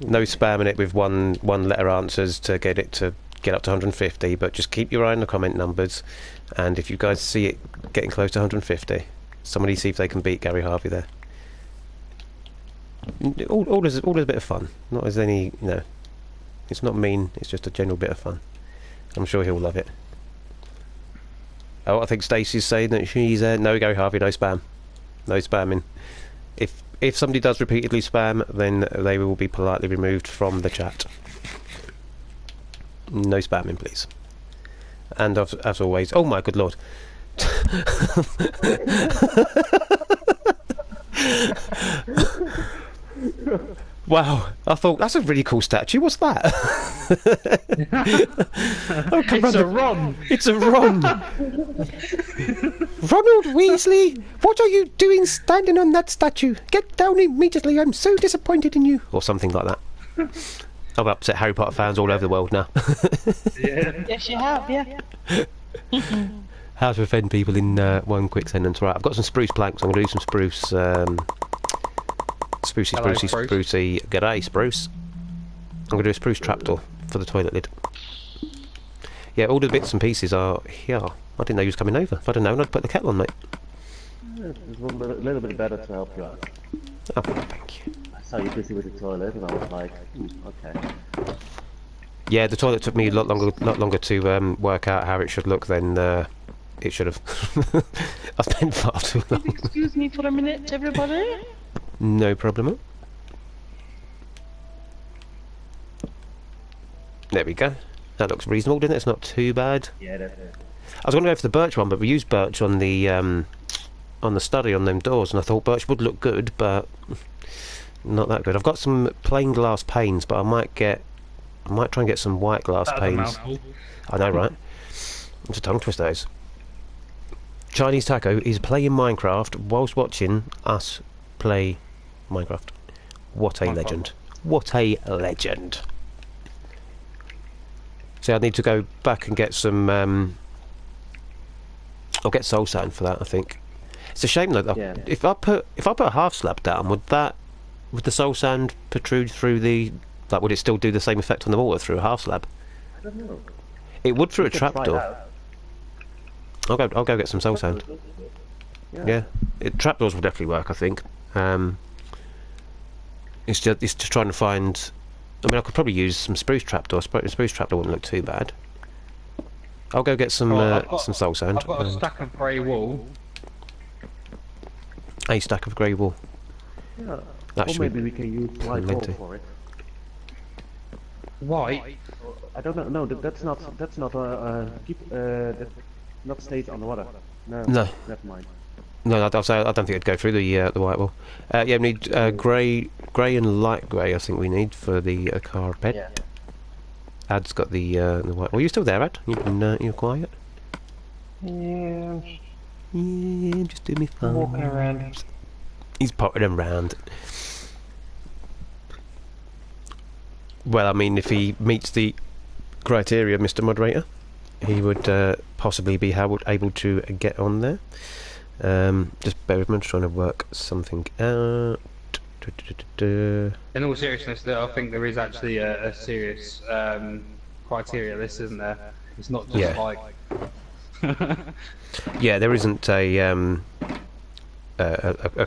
No spamming it with one letter answers to get up to 150. But just keep your eye on the comment numbers. And if you guys see it getting close to 150, somebody see if they can beat Gary Harvey there. All is a bit of fun. Not as any, it's not mean. It's just a general bit of fun. I'm sure he'll love it. Oh, I think Stacey's saying that she's no, Gary Harvey, no spam, no spamming. If somebody does repeatedly spam, then they will be politely removed from the chat. No spamming, please. And as always, oh my good lord. Wow, I thought that's a really cool statue. What's that? Oh, come It's on. a Ron. It's a Ron. Ronald Weasley, what are you doing standing on that statue? Get down immediately. I'm so disappointed in you. Or something like that. I've upset Harry Potter fans all over the world now. Yeah. Yes, you have. Yeah. How to offend people in one quick sentence. Right, I've got some spruce planks. I'm going to do some spruce. Sprucey, Hello, sprucey, Spruce. sprucey. G'day, spruce. I'm going to do a spruce trapdoor for the toilet lid. Yeah, all the bits and pieces are here. I didn't know you was coming over. If I'd have known, I'd put the kettle on, mate. It was a little bit better to help you out. Oh, thank you. I saw you busy with the toilet, and I was like, okay. Yeah, the toilet took me a lot longer to work out how it should look than it should have. I spent far too long. Excuse me for a minute, everybody. No problem. There we go. That looks reasonable, didn't it? It's not too bad. Yeah, that's it. I was going to go for the birch one, but we used birch on the study on them doors, and I thought birch would look good, but not that good. I've got some plain glass panes, but I might try and get some white glass That was a panes. mouthful. I know, right? It's a tongue twister. Those. Chinese Taco is playing Minecraft whilst watching us play Minecraft. What a legend! What a legend! See, I need to go back and get some. I'll get soul sand for that. I think it's a shame though. Yeah. If I put a half slab down, would the soul sand protrude through the? Like, would it still do the same effect on the water through a half slab? I don't know. It would through a You can try it trapdoor. out. I'll go get some soul sand. Yeah, trapdoors will definitely work. I think. It's just trying to find. I mean, I could probably use some spruce trapdoor. Spruce trapdoor wouldn't look too bad. I'll go get some some soul sand. I've got a stack of grey wool. A stack of grey wool. Yeah. That Or should maybe be we can use white wool plenty. for it. White. I don't know. No, that's not not stays on the water. No. No. Never mind. No, I don't think it'd go through the white wool. Yeah, we need grey and light grey. I think we need for the carpet. Yeah. Ad's got the white. Well, you still there, Ad? You're quiet. Yeah, Yeah, just do me fun. walking around. He's potting around. Well, I mean, if he meets the criteria, Mr. Moderator, he would possibly be able to get on there. Just bear with me, I'm just trying to work something out. In all seriousness, I think there is actually a serious criteria list, isn't there? It's not just Yeah. like. Yeah, there isn't a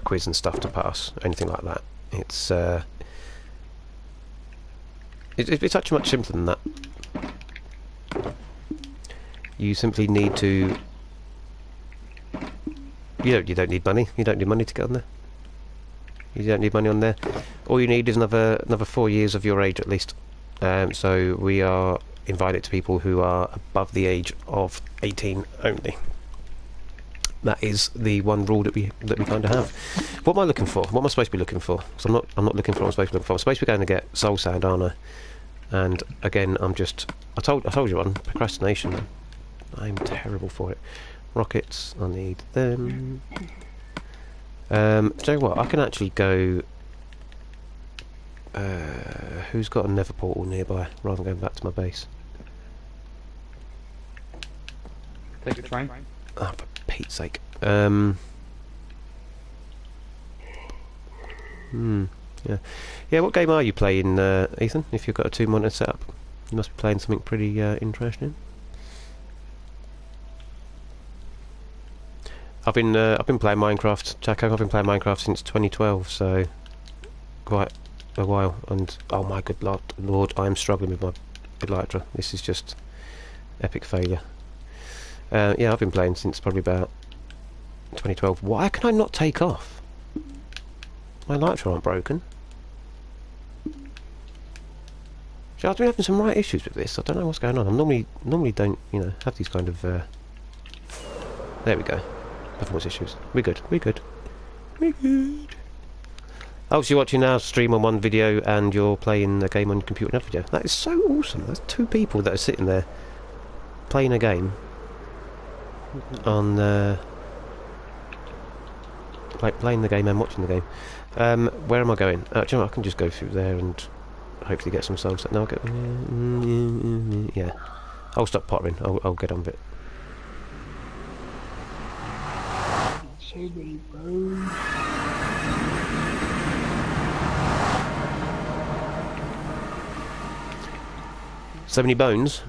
quiz and stuff to pass, anything like that. It's it's actually much simpler than that. You simply need to. You don't need money. You don't need money to get on there. You don't need money on there. All you need is another 4 years of your age at least. So we are invited to people who are above the age of 18 only. That is the one rule that we kind of have. What am I looking for? What am I supposed to be looking for? Because I'm not looking for what I'm supposed to be looking for. I'm supposed to be going to get soul sand, aren't I? And again, I told you on procrastination. I'm terrible for it. Rockets, I need them. Tell you what, I can actually go. Who's got a nether portal nearby, rather than going back to my base? Take a train. Oh, for Pete's sake. Yeah. Yeah, what game are you playing, Ethan? If you've got a 2-monitor setup, you must be playing something pretty interesting. I've been playing Minecraft, Jacko. I've been playing Minecraft since 2012, so quite a while. And oh my good lord, I am struggling with my Elytra. This is just epic failure. Yeah, I've been playing since probably about 2012. Why can I not take off? My Elytra aren't broken. So I've been having some right issues with this. I don't know what's going on. I normally don't, you know, have these kind of. There we go. Performance issues. We're good. We're good. We're good. Oh, so you're watching now stream on one video and you're playing a game on your computer another video. That is so awesome. There's 2 people that are sitting there playing a game on like playing the game and watching the game. Where am I going? Do you know what, I can just go through there and hopefully get some souls. No, I'll get. Yeah, I'll stop pottering. I'll get on with it. So many bones. So many bones.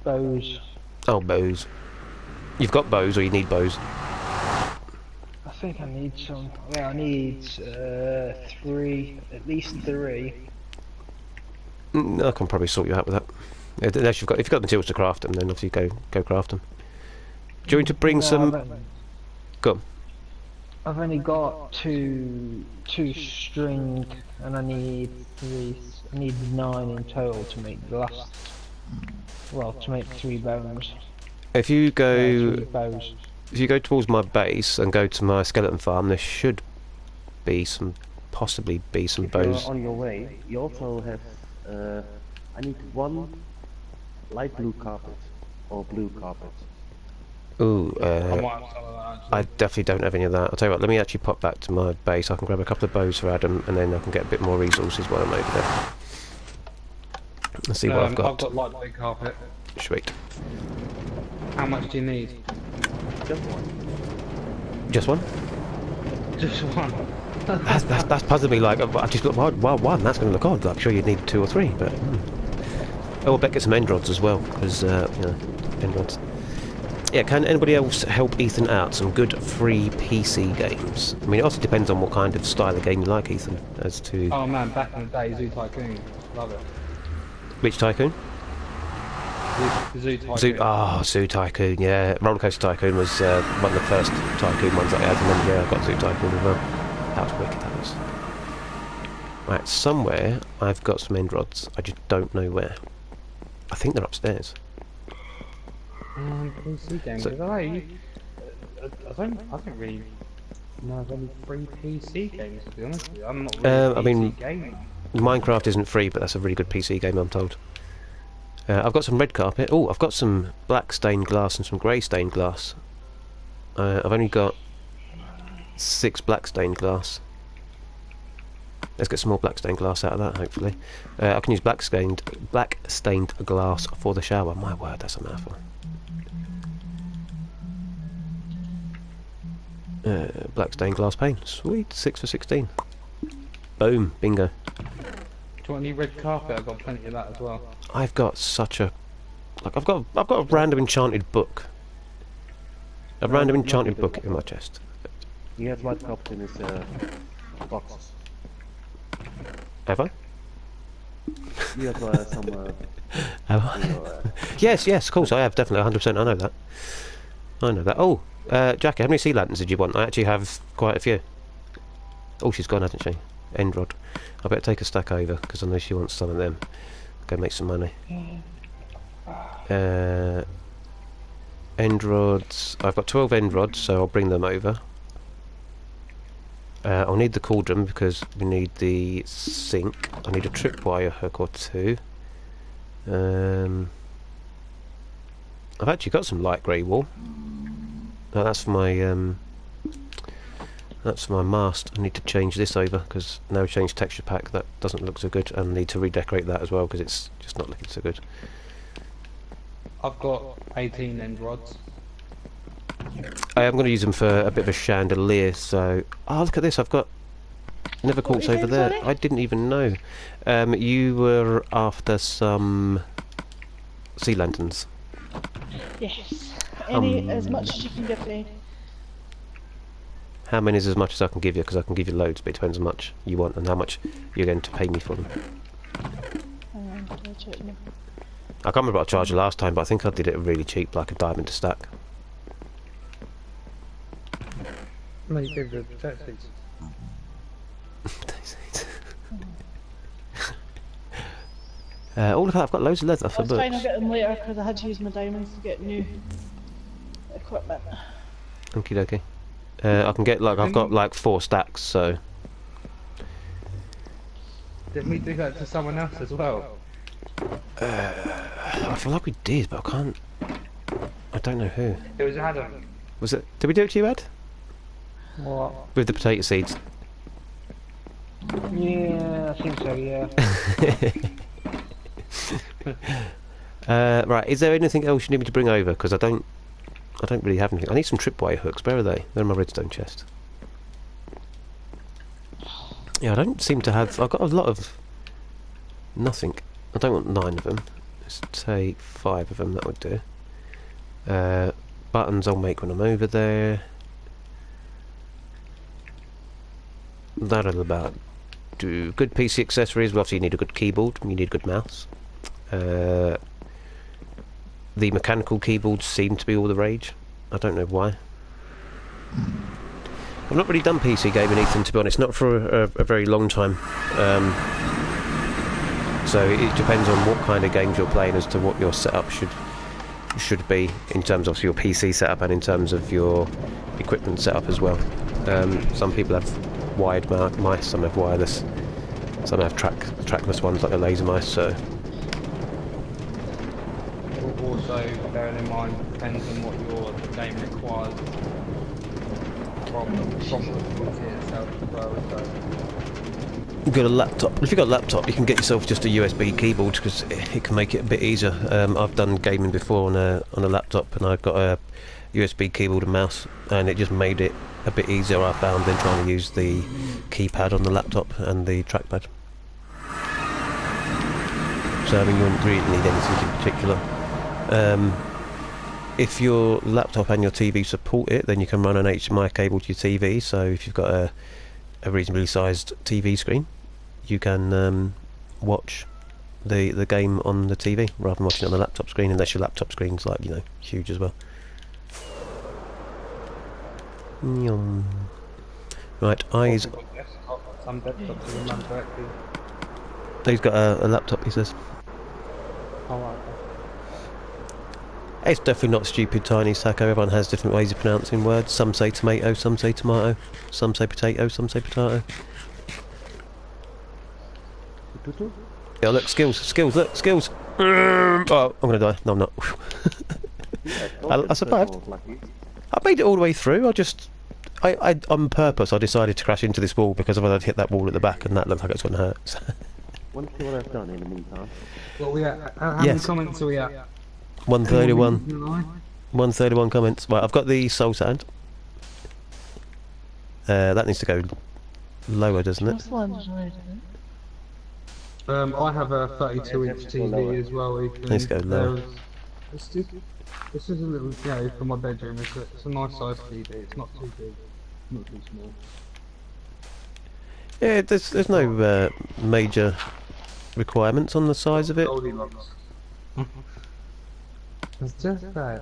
Bows. Oh, bows. You've got bows, or you need bows? I think I need some. Yeah, I need 3, at least 3. I can probably sort you out with that. Unless if you've got materials to craft them, then obviously go craft them. Do you want to bring No, some? Go on. I've only got two string, and I need 3. I need 9 in total to make the last. Well, to make 3 bones. If you go, 3 bows. if you go towards my base and go to my skeleton farm, there should be possibly be some If you're bows. on your way, you also have. I need 1 light blue carpet or blue carpet. Ooh, I might have some of that, actually. I definitely don't have any of that. I'll tell you what, let me actually pop back to my base. I can grab a couple of bows for Adam, and then I can get a bit more resources while I'm over there. Let's see what I've got. I've got light blue carpet. Sweet. How much do you need? Just 1. Just one? Just 1. That's puzzled me. Like, I just thought, well, 1. That's going to look odd. Like, sure, you'd need 2 or 3, but. Oh, I bet get some end rods as well, because you know, end rods. Yeah, can anybody else help Ethan out? Some good free PC games. I mean, it also depends on what kind of style of game you like, Ethan, as to... Oh man, back in the day, Zoo Tycoon. Love it. Which Tycoon? Zoo Tycoon. Zoo Tycoon, yeah. Roller Coaster Tycoon was one of the first Tycoon ones that I had, and then, yeah, I got Zoo Tycoon as well. That was wicked, that was. Right, somewhere I've got some end rods. I just don't know where. I think they're upstairs. PC games. So- I don't really know of any free PC games, to be honest with you. I'm not really a I mean- PC gamer. Minecraft isn't free, but that's a really good PC game, I'm told. I've got some red carpet. Oh, I've got some black stained glass and some grey stained glass. I've only got 6 black stained glass. Let's get some more black stained glass out of that, hopefully. I can use black stained glass for the shower. My word, that's a mouthful. Black stained glass pane. Sweet, 6 for 16. Boom, bingo. Do you want any red carpet? I've got plenty of that as well. I've got such a I've got a random enchanted book. A random enchanted book in my chest. He has white carpet in his boxes. Have I? You have some. Have I? Yes, of course I have, definitely, 100%. I know that. Oh, Jackie, how many sea lanterns did you want? I actually have quite a few. Oh, she's gone, hasn't she? End rod. I better take a stack over because I know she wants some of them. Go make some money. End rods. I've got 12 end rods, so I'll bring them over. I'll need the cauldron because we need the sink. I need a tripwire hook or two. I've actually got some light grey wool. No, that's for my mast. I need to change this over because now we changed texture pack. That doesn't look so good, and I need to redecorate that as well because it's just not looking so good. I've got 18 end rods. I am going to use them for a bit of a chandelier. So, oh look at this! I've got never quartz over there. I didn't even know. You were after some sea lanterns. Yes. Any as much as you can give me. How many is as much as I can give you? Because I can give you loads, but it depends how much you want and how much you're going to pay me for them. I can't remember what I charged you last time, but I think I did it really cheap, like a diamond a stack. No, you gave the taxis. Oh look at that, I've got loads of leather for I was trying to books. get them later because I had to use my diamonds to get new equipment. Okie dokie. I can get like, I've got like 4 stacks, so... Did we do that to someone else as well? I feel like we did, but I can't... I don't know who. It was Adam. Was it... Did we do it to you, Ed? What? With the potato seeds? Yeah, I think so, yeah. Right, is there anything else you need me to bring over? Because I don't really have anything. I need some tripwire hooks. Where are they? They're in my redstone chest. Yeah, I don't seem to have... I've got a lot of... nothing. I don't want 9 of them. Let's take 5 of them, that would do. Buttons I'll make when I'm over there. That'll about do. Good PC accessories. Well, obviously you need a good keyboard. You need a good mouse. The mechanical keyboards seem to be all the rage. I don't know why. I've not really done PC gaming, Ethan, to be honest. Not for a very long time. So it depends on what kind of games you're playing as to what your setup should be in terms of your PC setup and in terms of your equipment setup as well. Some people have wired mice, some have wireless, some have trackless ones like the laser mice. So Also, bearing in mind, depends on what the game requires from the PC itself as well. So. you've got a laptop. If you've got a laptop, you can get yourself just a USB keyboard because it can make it a bit easier. I've done gaming before on a laptop, and I've got a USB keyboard and mouse, and it just made it a bit easier, I found, than trying to use the keypad on the laptop and the trackpad. So I mean, you wouldn't really need anything in particular. If your laptop and your TV support it, then you can run an HDMI cable to your TV. So if you've got a reasonably sized TV screen, you can watch the game on the TV rather than watching it on the laptop screen, unless your laptop screen's like, you know, huge as well. Yum. Right, eyes. Some desktops you can run directly. He's got a laptop, he says. It's definitely not stupid, Tiny Sacco. Everyone has different ways of pronouncing words. Some say tomato, some say tomato, some say potato, some say potato. Yeah, look, skills, look, skills. Oh, I'm gonna die. No, I'm not. I survived. I made it all the way through. I on purpose, I decided to crash into this wall because otherwise I'd hit that wall at the back, and that looked like it's going to hurt. Wonder what I've done in the meantime. What we at? How many comments are we at? 131. 131 comments. Right, I've got the soul sand. That needs to go lower, doesn't it? I have a 32-inch TV as well. Needs to go lower. This is a little, for my bedroom. It's a nice size TV. It's not too big, not too small. Yeah, there's no major requirements on the size of it. Goldilocks. It's just that.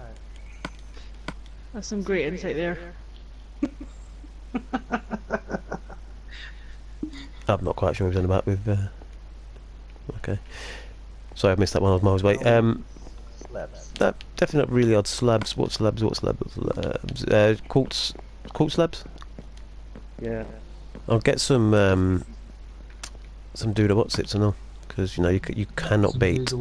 That's some great insight there. I'm not quite sure what he's on about with. Okay. Sorry, I missed that one. I was miles away. Slabs. Definitely not really odd slabs. What slabs? What slabs? What slabs? Quartz slabs. Yeah. I'll get some Duda Watsits and all, because you know you cannot beat,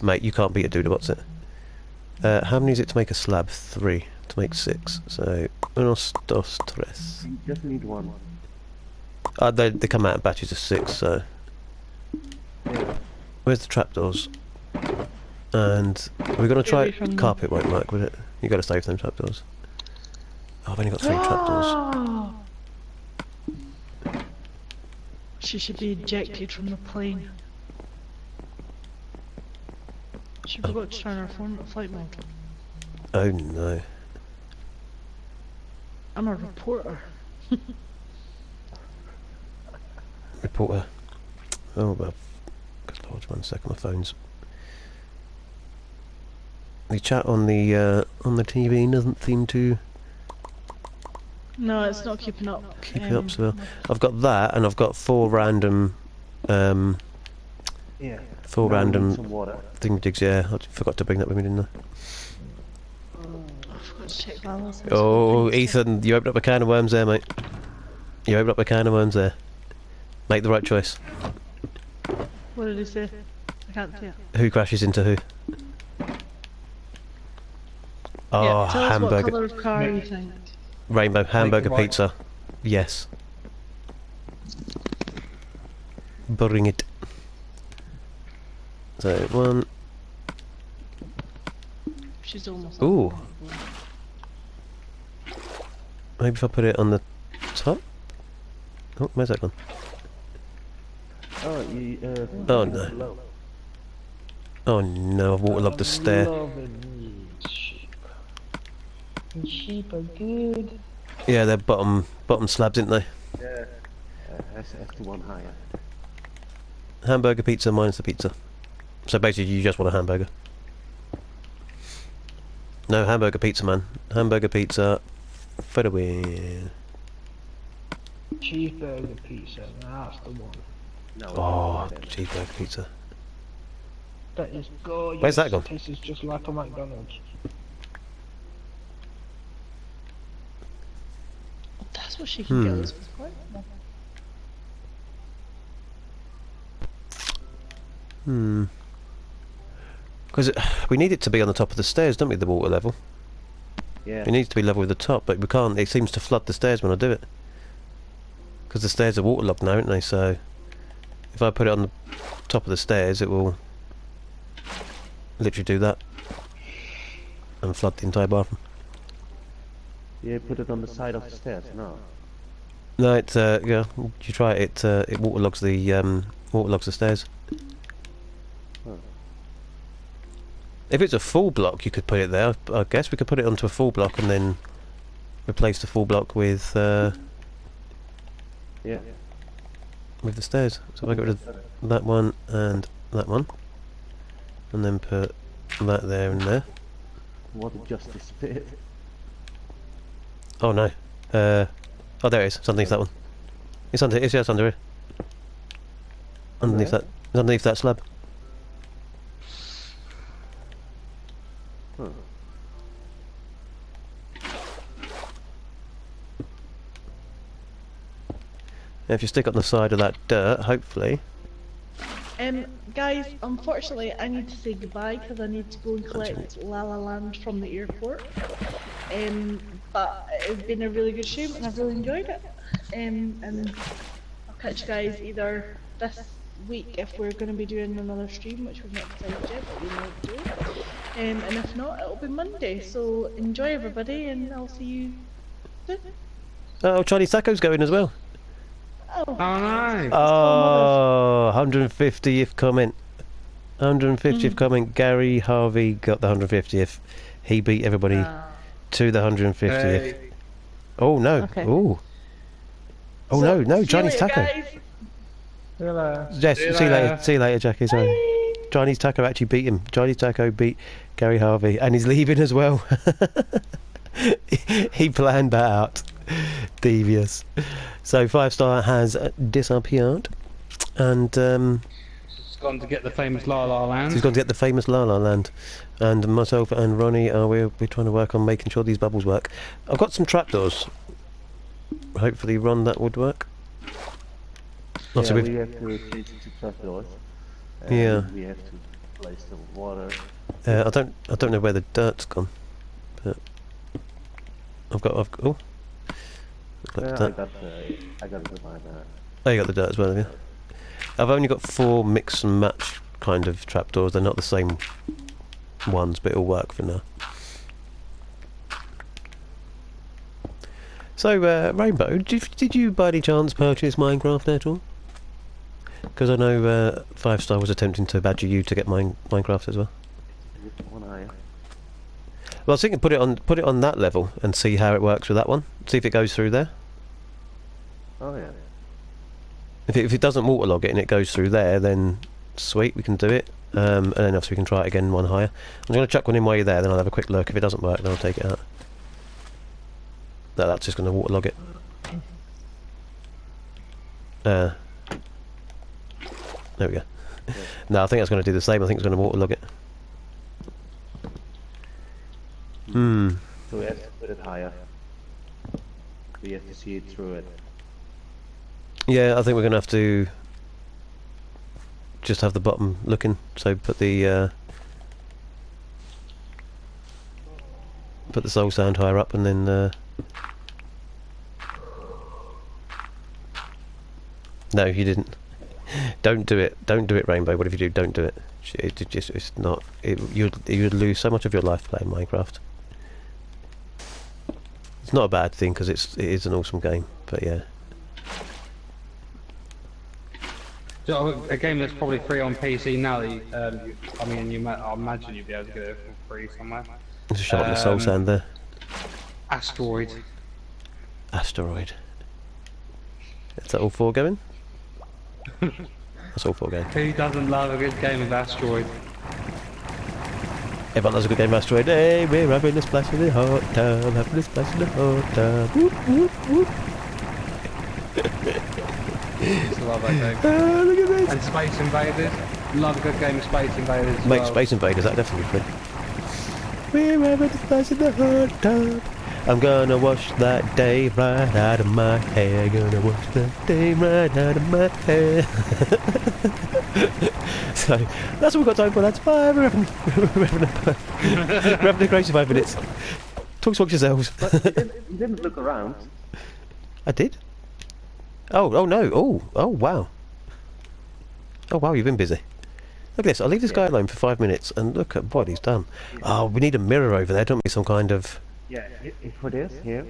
mate. You can't beat a Duda Watsit. How many is it to make a slab? 3 to make 6. So unos, dos, tres. You just need one. They come out in batches of 6. So Yeah. where's the trapdoors? And we're gonna try. Carpet won't work, will it? You got to save them trapdoors. Oh, I've only got 3 trapdoors. She should be ejected from the plane. She forgot to turn her phone to flight mode. Oh no. I'm a reporter. Reporter. Oh well. Good lord, 1 second. My phone's. The chat on the TV doesn't seem to No, it's not keeping up. keep it up so well. I've got that, and I've got 4 random, Yeah. 4 Now we need random some water. thingamajigs. Yeah, I forgot to bring that with me, didn't I? I forgot to check balance. Oh, Ethan, you opened up a can of worms there, mate. You opened up a can of worms there. Make the right choice. What did he say? I can't see it. Who crashes into who? Oh, Yeah, tell us what hamburger. colour of car you think. Rainbow hamburger right. pizza. Yes. Bring it. So 1. She's almost. Ooh. Maybe if I put it on the top. Oh, where's that gone? Oh, you, Oh no. below. Oh no, I've waterlogged the stair. Loving sheep. And sheep are good. Yeah, they're bottom slabs, aren't they? Yeah. That's the one higher. Hamburger pizza minus the pizza. So basically you just want a hamburger. No, hamburger pizza, man. Hamburger pizza for the win. Cheeseburger pizza, that's the one. No. Oh, cheeseburger pizza. That is gorgeous. Where's that gone? This is just like a McDonald's. That's what she can get us for quite. Because we need it to be on the top of the stairs, don't we, the water level? Yeah. It needs to be level with the top, but we can't. It seems to flood the stairs when I do it. Because the stairs are waterlogged now, aren't they? So if I put it on the top of the stairs, it will literally do that and flood the entire bathroom. Yeah, put it on the side of the stairs. No. No, it yeah. You try it. It waterlogs the stairs. Oh. If it's a full block, you could put it there. I guess we could put it onto a full block and then replace the full block with Yeah. with the stairs. So if I get rid of that one and that one, and then put that there and there. What a justice bit. Oh no. Oh, there it is. It's underneath that one. It's under. It's just under here. Underneath Where? that. It's underneath that slab. Huh. Now, if you stick it on the side of that dirt, hopefully. Guys, unfortunately, I need to say goodbye because I need to go and collect La La Land from the airport. But it's been a really good stream and I've really enjoyed it. And I'll catch you guys either this week if we're going to be doing another stream, which we've not decided yet, but we might do. And if not, it'll be Monday. So enjoy everybody, and I'll see you soon. Oh, Chinese Taco's going as well. Oh, Oh no! Oh, 150th comment. 150th comment. Gary Harvey got the 150th. He beat everybody to the 150th. Hey. Oh no! Okay. Oh. Oh So, no! No, see you Chinese later, Taco. guys. Hello. Yes. See you See you later. later. See you later, Jackie. Sorry. Bye. Chinese Taco actually beat him. Chinese Taco beat Gary Harvey, and he's leaving as well. He planned that out. Devious. So 5-star has disappeared, and It's gone to get the famous La La Land. he's gone to get the famous La La Land. And myself and Ronnie we're trying to work on making sure these bubbles work. I've got some trapdoors. Hopefully, Ron, that would work. Yeah, Also, we have to change it to trapdoors. Yeah. We have to place the water. I don't know where the dirt's gone, but I've got oh. Yeah, That. I got it with mine. Oh, you got the dirt as well, have you? I've only got 4 mix and match kind of trapdoors. They're not the same ones, but it'll work for now. So, Rainbow, did you by any chance purchase Minecraft at all? Because I know 5-star was attempting to badger you to get Minecraft as well. With one eye. Well, I was thinking put it on that level and see how it works with that one. See if it goes through there. Oh yeah. If it doesn't waterlog it and it goes through there, then sweet, we can do it. And then obviously we can try it again one higher. I'm going to chuck one in while you're there, then I'll have a quick look. If it doesn't work, then I'll take it out. That's just going to waterlog it. There we go. No, I think that's going to do the same. I think it's going to waterlog it. So we have to put it higher. We have to see it through it. Yeah, I think we're going to have to just have the bottom looking. So put the soul sand higher up, and then no, you didn't. Don't do it. Don't do it, Rainbow. What if you do? Don't do it. It's not. You'd lose so much of your life playing Minecraft. It's not a bad thing because it is an awesome game. But yeah. So, a game that's probably free on PC now. That I mean, I imagine you'd be able to get it for free somewhere. Just shut up the soul sand there. Asteroid. Asteroid. Is that all 4 going? That's all 4 going. Who doesn't love a good game of Asteroid? Everyone loves a good game of Asteroid. Hey, we're having a splash in the hot tub, having a splash in the hot tub. Whoop, whoop, whoop. Used to love that game. Look at this. And Space Invaders. Love a good game of Space Invaders. as Make well. Space Invaders, that definitely free. We're having a splash in the hot tub. I'm gonna wash that day right out of my hair. Gonna wash that day right out of my hair. So, that's all we've got time for. That's 5. We're having a crazy 5 minutes. Talk yourselves. But you didn't look around. I did? Oh no. Oh, wow. Oh, wow, you've been busy. Look at this. I'll leave this guy alone for 5 minutes and look at what he's done. Oh, we need a mirror over there, don't we? Some kind of... Yeah, for this, here,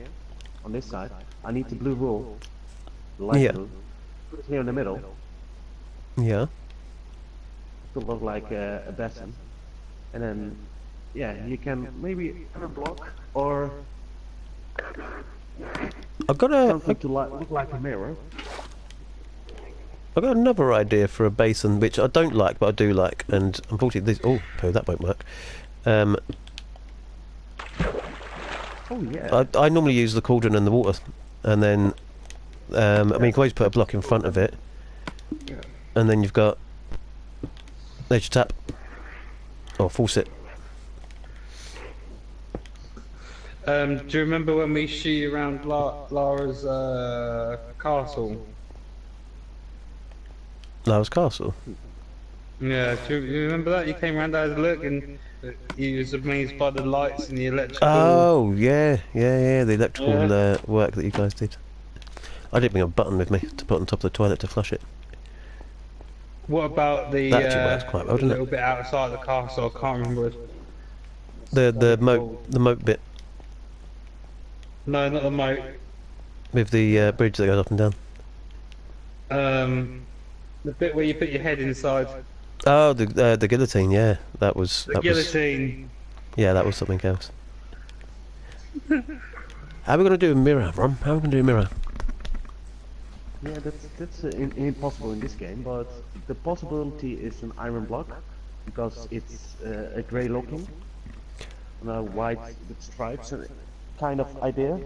on this side, I need the blue wool. The light blue. Put it here in the middle. Yeah. To look like a basin. And then, yeah, you can maybe add a block or I've got a... something to look like a mirror. I've got another idea for a basin, which I don't like, but I do like. And unfortunately, this... Oh, poo, that won't work. Oh yeah. I normally use the cauldron and the water, and then I mean you can always put a block in front of it, and then you've got there's your tap or faucet. Do you remember when we shoot you around Lara's castle? Lara's castle. Yeah, do you remember that? You came around there to look and you was amazed by the lights and the electrical. Oh yeah, the electrical work that you guys did. I didn't bring a button with me to put on top of the toilet to flush it. What about the That actually works quite well, doesn't it? little bit outside the castle? I can't remember. The moat bit No, not the moat. with the bridge that goes up and down. The bit where you put your head inside. Oh, the guillotine. Yeah, that was. The guillotine. Yeah, that was something else. How are we going to do a mirror, Ron? How are we going to do a mirror? Yeah, that's impossible in this game, but the possibility is an iron block, because it's a grey looking, and a white with stripes kind of idea.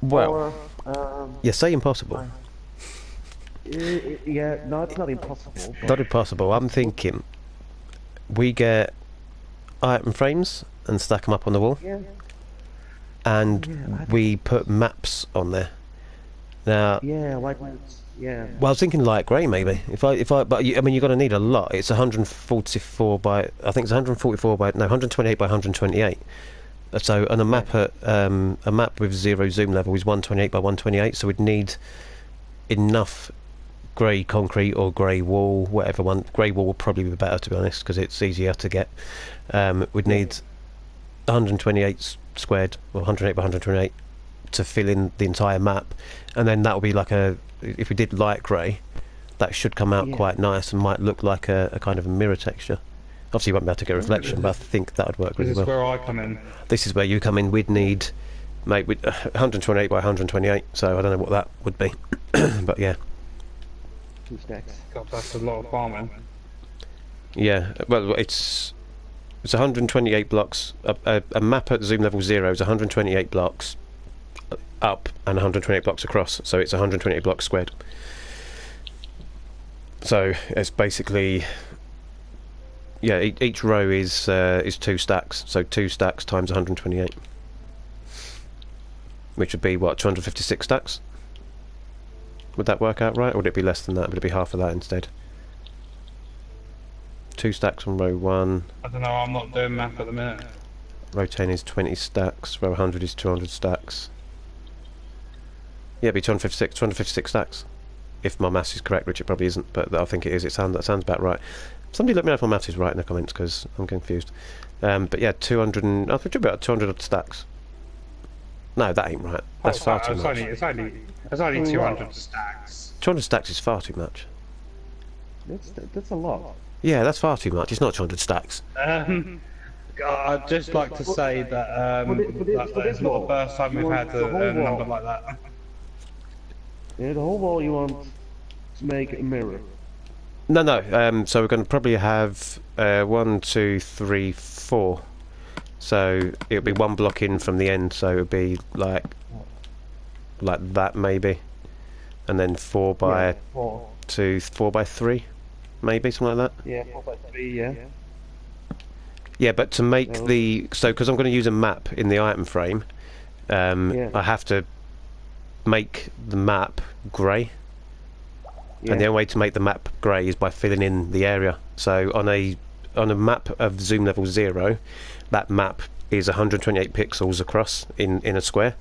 Well, Or, you say impossible. yeah, no, it's not impossible. But Not impossible. I'm thinking we get item frames and stack them up on the wall, yeah, and yeah, we put maps on there. Now, yeah, white maps, yeah. well, I was thinking light grey maybe. But I mean, you're going to need a lot. It's 144 by, I think it's 144 by, no, 128 by 128. So, and a map a map with 0 zoom level is 128 by 128. So we'd need enough grey concrete or grey wall, whatever one. Grey wall would probably be better, to be honest, because it's easier to get. We'd need 128 squared, or 108 by 128, to fill in the entire map, and then that would be like a. If we did light grey, that should come out quite nice and might look like a kind of a mirror texture. Obviously, you won't be able to get reflection, but I think that would work really This is well. where I come in. This is where you come in. We'd need, mate, 128 by 128. So I don't know what that would be, but yeah. 2 stacks. God, that's a lot of farming. Yeah, well, it's 128 blocks. A map at zoom level 0 is 128 blocks up and 128 blocks across, so it's 128 blocks squared. So it's basically, yeah, each row is 2 stacks, so 2 stacks times 128, which would be what, 256 stacks? Would that work out right, or would it be less than that? Would it be half of that instead? 2 stacks on row 1. I don't know, I'm not doing math at the minute. Row 10 is 20 stacks. Row 100 is 200 stacks. Yeah, it'd be 256 stacks. If my maths is correct, which it probably isn't, but I think it is. That sounds about right. Somebody let me know if my maths is right in the comments, because I'm confused. But yeah, 200 and... I think about 200 odd stacks. No, that ain't right. That's far too much. It's only 200 stacks. 200 stacks is far too much. That's a lot. Yeah, that's far too much. It's not 200 stacks. I'd just like to say that, that it's not the first time we've had a number like that. Yeah, the whole wall you want to make a mirror. No. So we're going to probably have 1, 2, 3, 4. So it'll be 1 block in from the end. So it'll be like that maybe, and then 4 by 2, 4 by 3, maybe something like that. Yeah, 4 by 3. Yeah. Yeah, but to make because I'm going to use a map in the item frame, I have to make the map grey, and the only way to make the map grey is by filling in the area. So on a map of zoom level 0, that map is 128 pixels across in a square,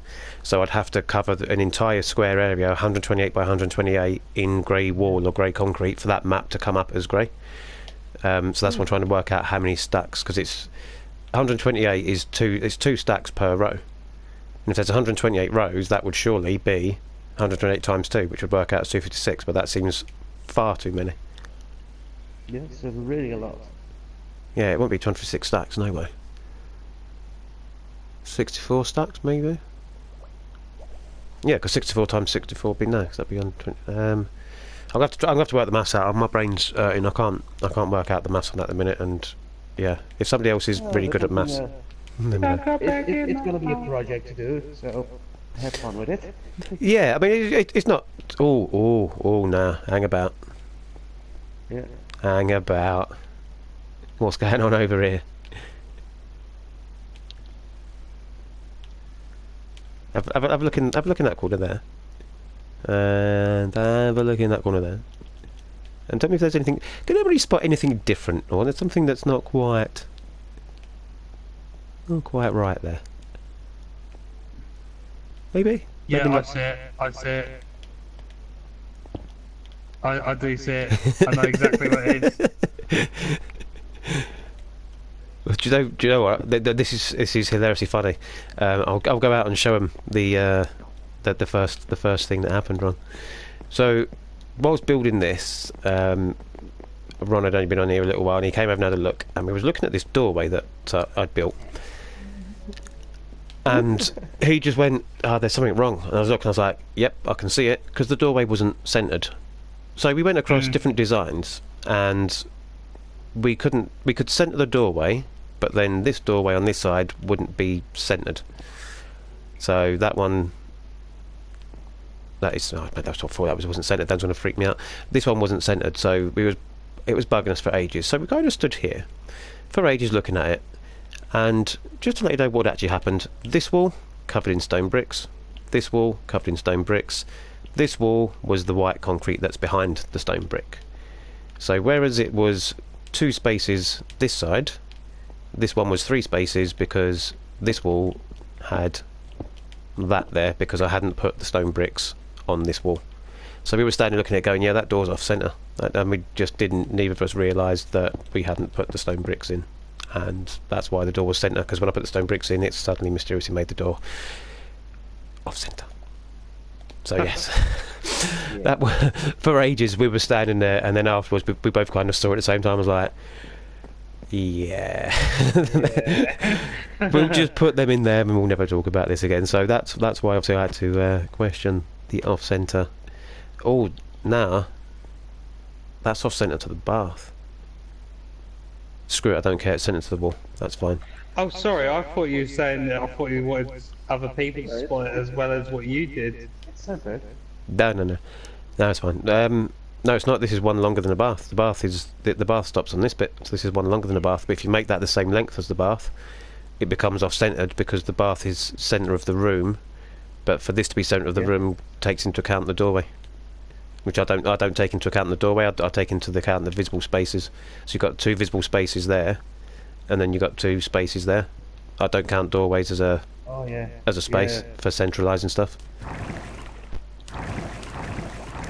so I'd have to cover an entire square area 128 by 128 in grey wall or grey concrete for that map to come up as grey. So that's what I'm trying to work out, how many stacks, because it's 128 is 2 stacks per row. And if there's 128 rows, that would surely be 128 times 2, which would work out as 256, but that seems far too many. Yeah, so really a lot. Yeah, it won't be 256 stacks, no way. 64 stacks, maybe? Yeah, because 64 times 64 would be no, because that'd be 120. I'm gonna have to work the maths out. My brain's hurting. I can't work out the maths on that at the minute. And yeah, if somebody else is really good at maths, let me know. It's gonna be a project to do, so have fun with it. Yeah, I mean it's not. Oh, nah, hang about. Yeah. Hang about. What's going on over here? Have a look in that corner there. And have a look in that corner there. And tell me if there's anything. Can anybody spot anything different, or there's something that's not quite right there? Maybe. Yeah, Maybe I not. see it. I do see it. I know exactly what it is. Do you know what? This is hilariously funny. I'll go out and show him the first thing that happened, Ron. So, while I was building this, Ron had only been on here a little while, and he came over and had a look, and we was looking at this doorway that I'd built, and he just went, "There's something wrong." And I was looking, I was like, "Yep, I can see it," because the doorway wasn't centered. So we went across different designs, and we could center the doorway, but then this doorway on this side wouldn't be centered. So that one that is, oh, that's what I thought, that wasn't centred. That's going to freak me out. This one wasn't centred, so it was bugging us for ages. So we kind of stood here for ages looking at it, and just to let you know what actually happened, this wall covered in stone bricks, this wall covered in stone bricks, this wall was the white concrete that's behind the stone brick. So whereas it was 2 spaces this side, this one was 3 spaces because this wall had that there because I hadn't put the stone bricks on this wall. So we were standing looking at it going, yeah, that door's off centre, and we just didn't, neither of us realised that we hadn't put the stone bricks in, and that's why the door was centre, because when I put the stone bricks in, it suddenly mysteriously made the door off centre. So yes, that for ages we were standing there, and then afterwards we both kind of saw it at the same time. I was like, yeah, we'll just put them in there and we'll never talk about this again. So that's why obviously I had to question the off centre. Oh, now that's off centre to the bath. Screw it, I don't care. It's centre to the wall. That's fine. Oh, sorry. I thought you were saying that. I thought you wanted other people to spot it as well as what you did. It's centered. No, it's fine. No, it's not. This is one longer than the bath. The bath is the bath stops on this bit, so this is one longer than the bath. But if you make that the same length as the bath, it becomes off-centred because the bath is centre of the room. But for this to be centre of the room, takes into account the doorway, which I don't take into account the doorway. I take into account the visible spaces. So you've got 2 visible spaces there, and then you've got 2 spaces there. I don't count doorways as a space for centralising stuff.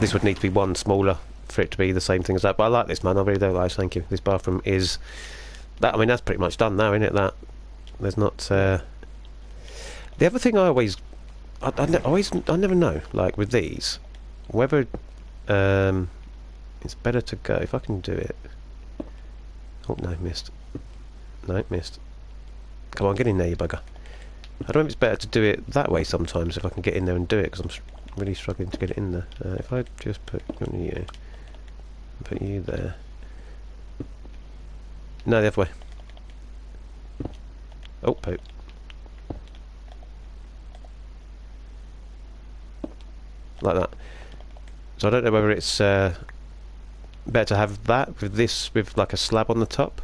This would need to be one smaller for it to be the same thing as that. But I like this, man. I really do like this. Thank you. This bathroom is that. I mean, that's pretty much done now, isn't it? That there's not. The other thing I never know. Like with these, whether it's better to go if I can do it. Oh no, missed. No, missed. Come on, get in there, you bugger. I don't know if it's better to do it that way sometimes if I can get in there and do it, because I'm really struggling to get it in there. If I just put you there. No, the other way. Oh, poop. Like that. So I don't know whether it's better to have that with this, with like a slab on the top.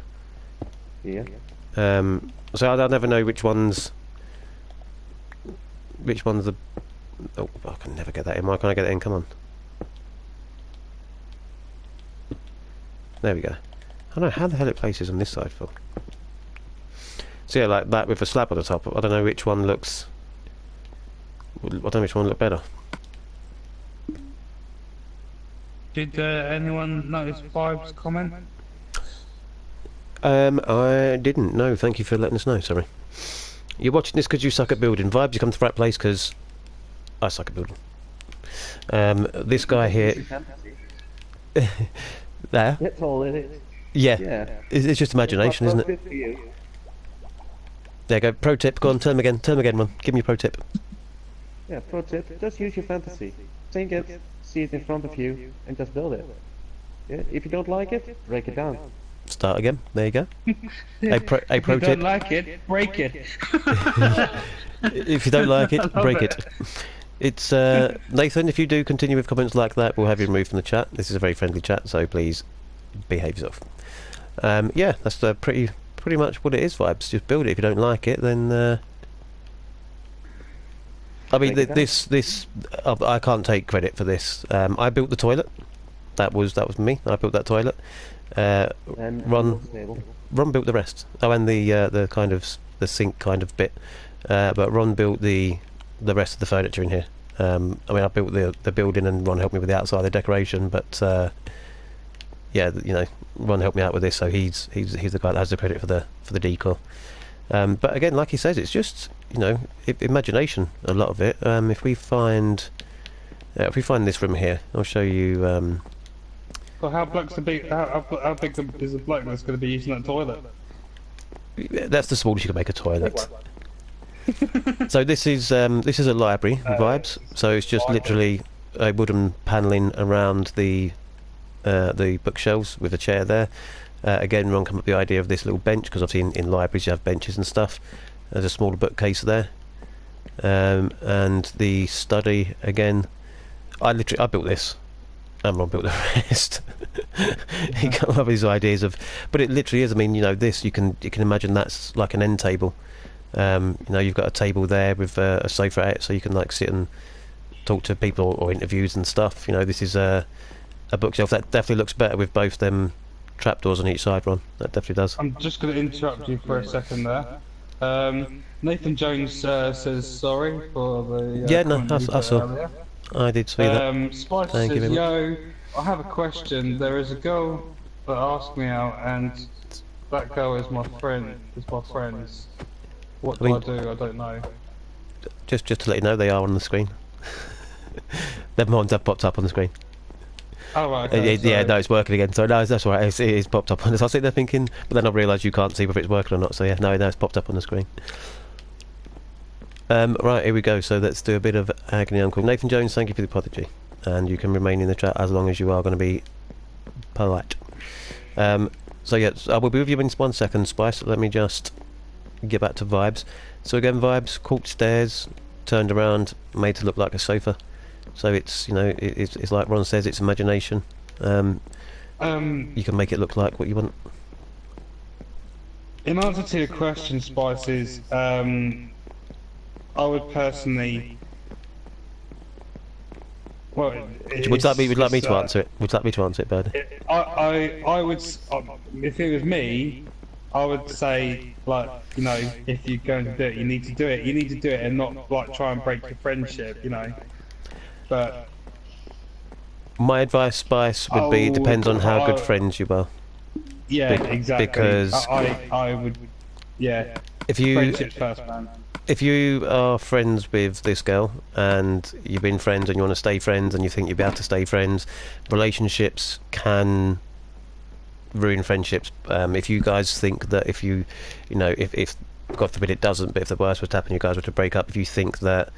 Yeah. So I'll never know which one's the. Oh, I can never get that in. Why can't I get it in? Come on. There we go. I don't know how the hell it places on this side for. So yeah, like that with a slab on the top. I don't know which one looks. I don't know which one looked better. Did anyone notice Vibe's comment? I didn't. No, thank you for letting us know. Sorry. You're watching this because you suck at building. Vibes, you come to the right place because I suck at building. This guy here. There. That's all it is. Yeah. It's just imagination, isn't it? There you go. Pro tip. Go on. Turn them again, man. Give me a pro tip. Yeah, pro tip. Just use your fantasy. Think it, see it in front of you, and just build it. Yeah. If you don't like it, break it down. Start again. There you go. a pro If you tip. don't like it, break it. If you don't like it, break it. It's Nathan. If you do continue with comments like that, we'll have you removed from the chat. This is a very friendly chat, so please behave yourself. Yeah, that's pretty much what it is. Vibes. Just build it. If you don't like it, then. I mean, this. I can't take credit for this. I built the toilet. That was me. I built that toilet. Ron built the rest. Oh, and the kind of the sink kind of bit. But Ron built the rest of the furniture in here. I mean, I built the building, and Ron helped me with the outside, the decoration. But yeah, you know, Ron helped me out with this, so he's the guy that has the credit for the decor. But again, like he says, it's just, you know, imagination. A lot of it. If we find this room here, I'll show you. Well, how big is the bloke that's going to be using that toilet? That's the smallest you can make a toilet. So this is a library vibes. So it's just literally a wooden panelling around the bookshelves with a chair there. Again, Ron came up with the idea of this little bench because obviously in libraries you have benches and stuff. There's a smaller bookcase there, and the study again. I built this. And Ron built the rest. He got a lot of his ideas of, but it literally is. I mean, you know, this you can imagine that's like an end table. You know, you've got a table there with a sofa at it, so you can like sit and talk to people or interviews and stuff. You know, this is a bookshelf that definitely looks better with both them trapdoors on each side, Ron. That definitely does. I'm just going to interrupt you for a second there. Nathan Jones says sorry for the. Yeah, no, comment you I put saw. earlier. I did see that. Spice Thank you says, very yo, I have a question. There is a girl that asked me out, and that girl is my friend. What do I do? I don't know. Just to let you know, they are on the screen. Their ones have popped up on the screen. Oh right. Okay, yeah, no, it's working again. So no, that's all right. It is popped up on this. I was sitting there thinking, but then I realised you can't see whether it's working or not. So yeah, no, it's popped up on the screen. Right, here we go. So let's do a bit of agony uncle. Nathan Jones, thank you for the apology, and you can remain in the chat as long as you are going to be polite. So yeah, I will be with you in 1 second, Spice. Let me just get back to vibes. So again, vibes, cork stairs, turned around, made to look like a sofa. So it's, you know, it's like Ron says, it's imagination. You can make it look like what you want. In answer to your question, Spices, I would personally. Well, Would you like me to answer it? Would you like me to answer it, Bird? I would, if it was me, I would say, like, you know, if you're going to do it, you need to do it. You need to do it and not like try and break your friendship, you know. But my advice, Spice, would be depends on how good friends you are. Yeah, exactly. Because I would, yeah. If you friendships first, man. If you are friends with this girl and you've been friends and you want to stay friends and you think you'll be able to stay friends, relationships can ruin friendships. If you guys think that if you know, if God forbid it doesn't, but if the worst was to happen, you guys were to break up, if you think that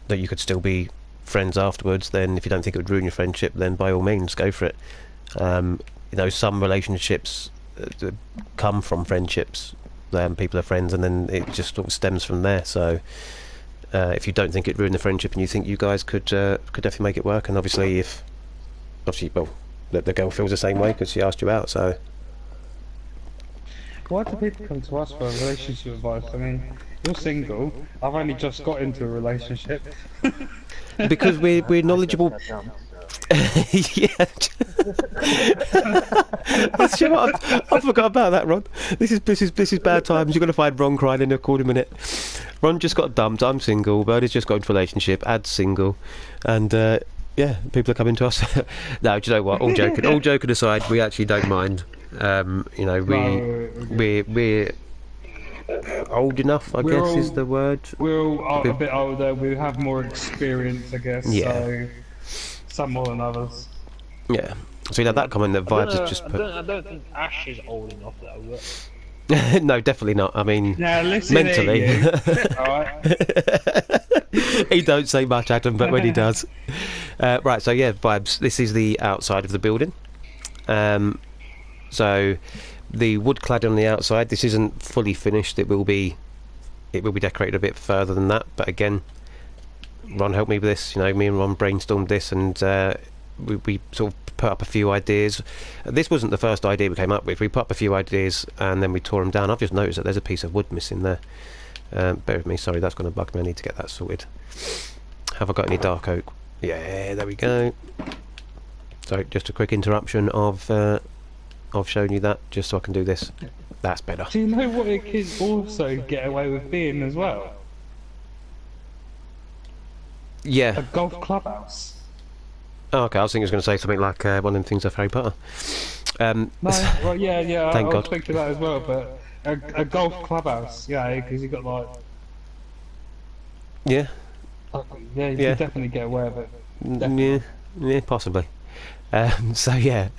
that you could still be friends afterwards, then if you don't think it would ruin your friendship, then by all means go for it. You know, some relationships come from friendships. People are friends, and then it just sort of stems from there. So, if you don't think it ruined the friendship, and you think you guys could definitely make it work, and obviously, well, the girl feels the same way because she asked you out. So, why do people come to us for relationship advice? I mean, you're single. I've only just got into a relationship. because we're knowledgeable. Yeah. I forgot about that, Ron. This is bad times. You're gonna find Ron crying in a quarter minute. Ron just got dumped. I'm single. Birdie's just got into a relationship. Ad's single, and yeah, people are coming to us. No, do you know what? All joking aside, we actually don't mind. You know, we're old enough, I guess is the word. We're all a bit older. We have more experience, I guess. Yeah. So some more than others. Yeah. So you know that comment that Vibes has just put. I don't think Ash is old enough though. But... No, definitely not. I mean, now, listen mentally. Alright. He don't say much, Adam, but when he does. Right, so yeah, Vibes. This is the outside of the building. So the wood clad on the outside. This isn't fully finished. It will be decorated a bit further than that. But again, Ron helped me with this. You know, me and Ron brainstormed this, and we sort of put up a few ideas. This wasn't the first idea we came up with. We put up a few ideas and then we tore them down. I've just noticed that there's a piece of wood missing there. Bear with me, sorry, that's going to bug me. I need to get that sorted. Have I got any dark oak? Yeah, there we go. So just a quick interruption of showing you that, just so I can do this. That's better. Do you know what it can also get away with being as well? Yeah. A golf clubhouse. Oh, okay, I was thinking it was going to say something like one of them things off Harry Potter. No, well, yeah, Thank I God. was thinking that as well, but a golf clubhouse, yeah, because you got like... Yeah. Yeah, you Yeah. can definitely get away with it. Yeah, possibly. So yeah,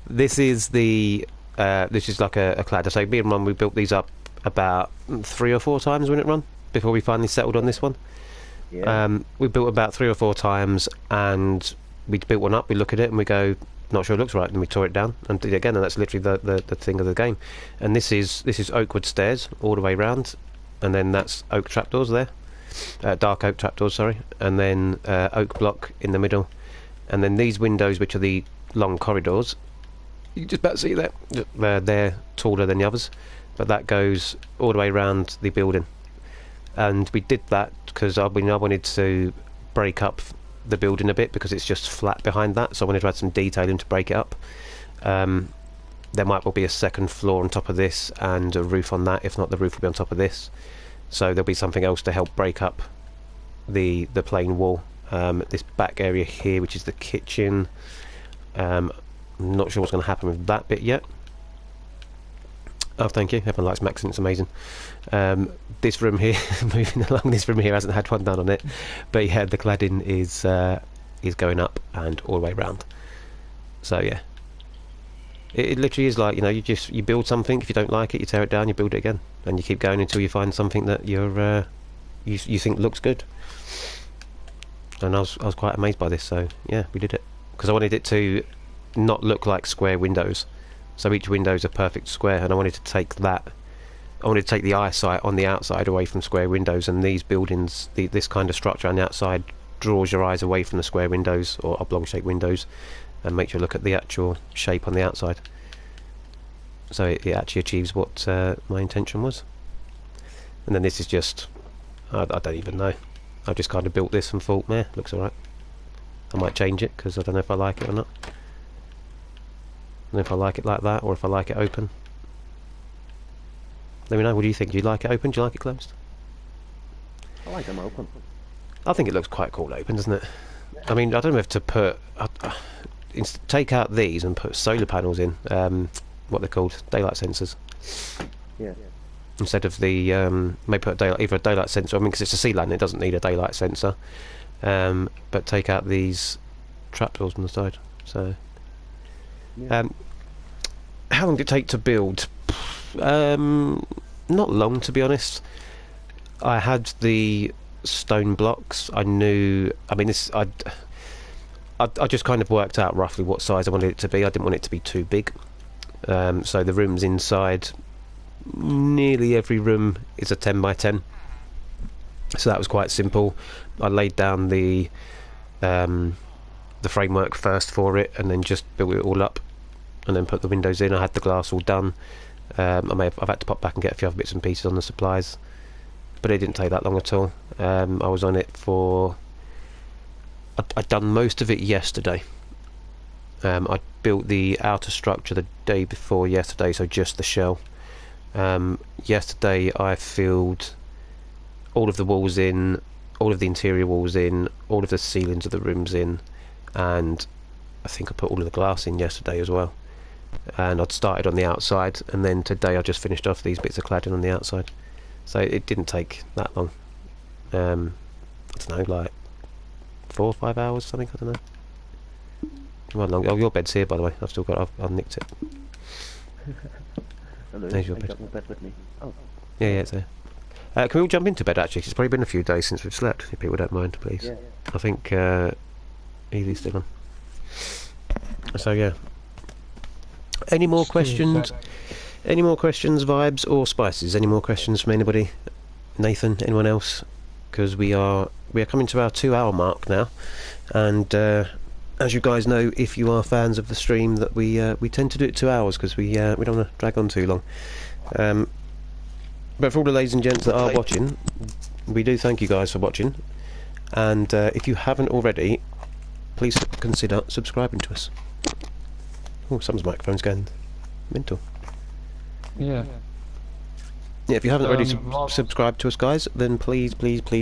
this is like a clad. So me and Ron, we built these up about 3 or 4 times, wouldn't it, Ron? Before we finally settled on this one. Yeah. We built about 3 or 4 times, and we built one up. We look at it and we go, not sure it looks right, and we tore it down. And again, and that's literally the thing of the game. And this is oak wood stairs all the way round, and then that's oak trapdoors there. dark oak trapdoors, sorry, and then oak block in the middle, and then these windows, which are the long corridors. You can just about see that they're taller than the others, but that goes all the way around the building. And we did that because I wanted to break up the building a bit because it's just flat behind that, so I wanted to add some detailing to break it up. There might well be a second floor on top of this and a roof on that. If not, the roof will be on top of this, so there'll be something else to help break up the plain wall. This back area here, which is the kitchen, I'm not sure what's going to happen with that bit yet. Oh, thank you. Everyone likes Maxon, it's amazing. This room here, moving along, this room here hasn't had one done on it, but yeah, the cladding is going up and all the way round. So yeah, it literally is like, you know, you build something. If you don't like it, you tear it down, you build it again, and you keep going until you find something that you think looks good. And I was quite amazed by this. So yeah, we did it because I wanted it to not look like square windows. So each window is a perfect square, and I wanted to take that. I wanted to take the eyesight on the outside away from square windows, and these buildings, this kind of structure on the outside, draws your eyes away from the square windows or oblong-shaped windows, and makes you look at the actual shape on the outside. So it actually achieves what my intention was. And then this is just, I don't even know. I've just kind of built this and thought, meh, looks alright. I might change it because I don't know if I like it or not. And if I like it like that, or if I like it open. Let me know, what do you think? Do you like it open? Do you like it closed? I like them open. I think it looks quite cool open, doesn't it? I mean, I don't know if to put... take out these and put solar panels in, what they're called, daylight sensors. Yeah. Instead of the... maybe put either a daylight sensor, I mean, because it's a sea land, it doesn't need a daylight sensor. But take out these trapdoors on the side, so... Yeah. How long did it take to build? Not long, to be honest. I had the stone blocks. I knew. I mean, I just kind of worked out roughly what size I wanted it to be. I didn't want it to be too big. So the rooms inside, nearly every room is a 10 by 10. So that was quite simple. I laid down the framework first for it, and then just built it all up, and then put the windows in. I had the glass all done. I've had to pop back and get a few other bits and pieces on the supplies, but it didn't take that long at all. I was on it for... I'd done most of it yesterday. I built the outer structure the day before yesterday, so just the shell. Yesterday I filled all of the walls in, all of the interior walls in, all of the ceilings of the rooms in, and I think I put all of the glass in yesterday as well. And I'd started on the outside, and then today I just finished off these bits of cladding on the outside. So it didn't take that long. I don't know, like 4 or 5 hours, something, I don't know. Well, long. Oh, your bed's here, by the way. I've nicked it. Hello, There's your I bed. got my bed with me. Oh. Yeah, it's there. Can we all jump into bed, actually? 'Cause it's probably been a few days since we've slept, if people don't mind, please. Yeah. I think Evie's still on. So, yeah. Any more questions? Any more questions, vibes, or spices? Any more questions from anybody? Nathan, anyone else? Because we are coming to our 2-hour mark now, and as you guys know, if you are fans of the stream, that we tend to do it 2 hours because we don't want to drag on too long. But for all the ladies and gents that are watching, we do thank you guys for watching, and if you haven't already, please consider subscribing to us. Oh, someone's microphone's going mental. Yeah. Yeah, if you haven't already subscribed to us, guys, then please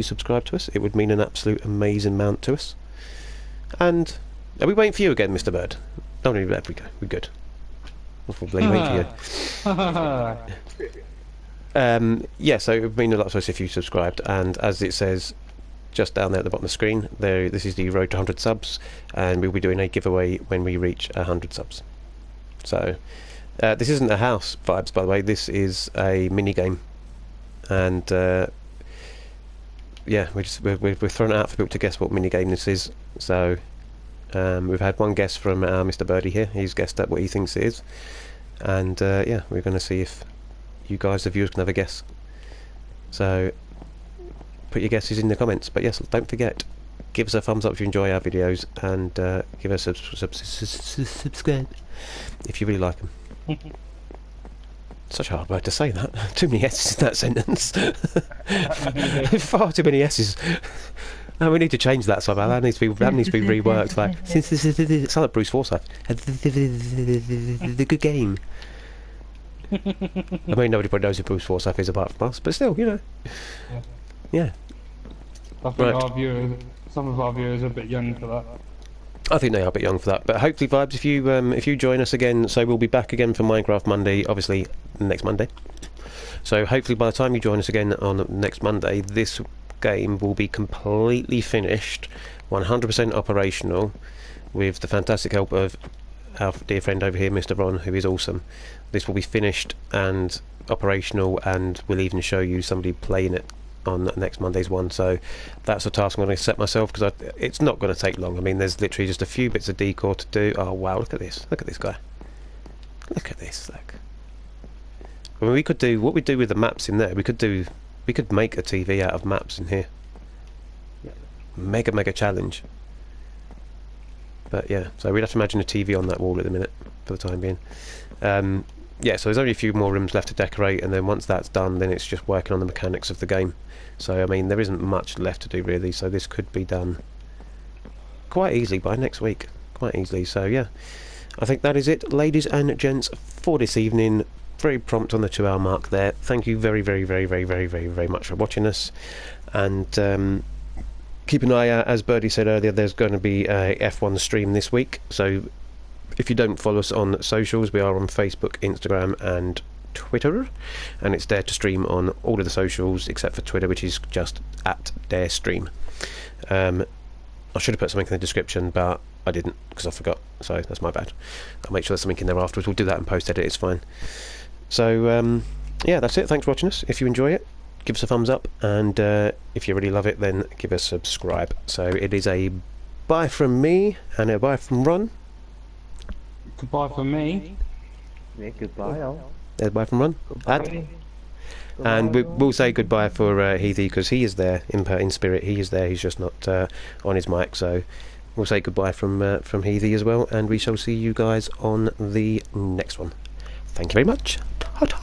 subscribe to us. It would mean an absolute amazing amount to us. And are we waiting for you again, Mr. Bird? No, there we go. We're good. We're probably waiting for you. Yeah, so it would mean a lot to us if you subscribed. And as it says just down there at the bottom of the screen, this is the road to 100 subs, and we'll be doing a giveaway when we reach 100 subs. So this isn't a house, vibes, by the way. This is a mini game, and yeah, we're throwing it out for people to guess what mini game this is. So we've had one guess from Mr. Birdie here. He's guessed at what he thinks it is, and yeah, we're going to see if you guys, the viewers, can have a guess. So put your guesses in the comments. But yes, don't forget, give us a thumbs up if you enjoy our videos, and give us a subscribe if you really like them. Such a hard word to say that. Too many S's in that sentence. Far too many S's. No, we need to change that somehow. That needs to be reworked. Like, it's like Bruce Forsyth. The good game. I mean, nobody knows who Bruce Forsyth is apart from us, but still, you know. Yeah. I think Right. our viewers, some of our viewers are a bit young for that. I think they are a bit young for that, but hopefully, Vibes, if you join us again, so we'll be back again for Minecraft Monday, obviously next Monday. So hopefully, by the time you join us again on next Monday, this game will be completely finished, 100% operational, with the fantastic help of our dear friend over here, Mr. Ron, who is awesome. This will be finished and operational, and we'll even show you somebody playing it on next Monday's one. So that's a task I'm going to set myself, because it's not going to take long. I mean, there's literally just a few bits of decor to do. Oh wow, look at this guy, look at this. Look, I mean, we could do what we do with the maps in there. We could make a TV out of maps in here. Mega challenge. But yeah, so we'd have to imagine a TV on that wall at the minute for the time being. Yeah, so there's only a few more rooms left to decorate, and then once that's done, then it's just working on the mechanics of the game. So I mean, there isn't much left to do really, so this could be done quite easily by next week, quite easily. So yeah, I think that is it, ladies and gents, for this evening. Very prompt on the 2-hour mark there. Thank you very much for watching us, and keep an eye out, as Birdie said earlier, there's going to be a F1 stream this week. So if you don't follow us on socials, we are on Facebook, Instagram and Twitter, and it's there to stream on all of the socials except for Twitter, which is just @DareStream. I should have put something in the description, but I didn't because I forgot, so that's my bad. I'll make sure there's something in there afterwards. We'll do that in post edit, it's fine. So yeah, that's it. Thanks for watching us. If you enjoy it, give us a thumbs up, and if you really love it, then give us a subscribe. So it is a bye from me and a bye from Ron. Goodbye from me. Yeah, goodbye, all. There's a bye from Ron. And we'll say goodbye for Heathy, because he is there in spirit. He is there. He's just not on his mic. So we'll say goodbye from Heathy as well, and we shall see you guys on the next one. Thank you very much. Ta-ta!